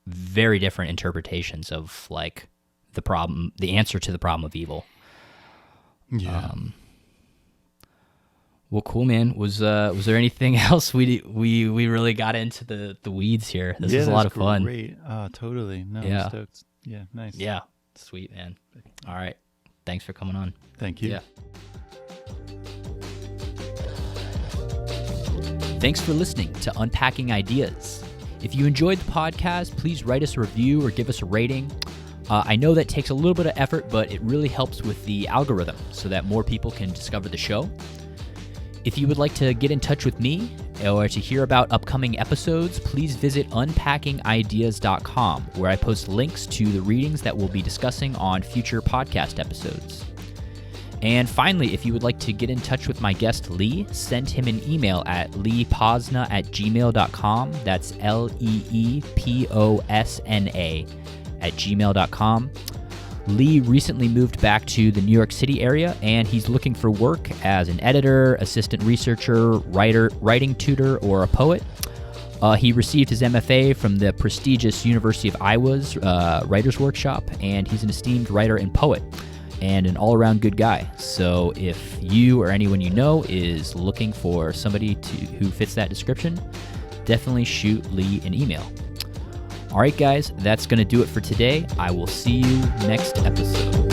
very different interpretations of like the answer to the problem of evil. Well, cool, man. Was there anything else we really got into the weeds here? This was a lot of fun. Great. Totally. No, I'm stoked. Yeah, nice. Yeah, sweet, man. All right. Thanks for coming on. Thank you. Yeah. Thanks for listening to Unpacking Ideas. If you enjoyed the podcast, please write us a review or give us a rating. I know that takes a little bit of effort, but it really helps with the algorithm so that more people can discover the show. If you would like to get in touch with me or to hear about upcoming episodes, please visit unpackingideas.com, where I post links to the readings that we'll be discussing on future podcast episodes. And finally, if you would like to get in touch with my guest Lee, send him an email at LeePosna@gmail.com. That's LeePosna@gmail.com. Lee recently moved back to the New York City area, and he's looking for work as an editor, assistant researcher, writing tutor, or a poet. He received his MFA from the prestigious University of Iowa's Writers Workshop, and he's an esteemed writer and poet, and an all-around good guy. So if you or anyone you know is looking for somebody who fits that description, definitely shoot Lee an email. All right, guys, that's going to do it for today. I will see you next episode.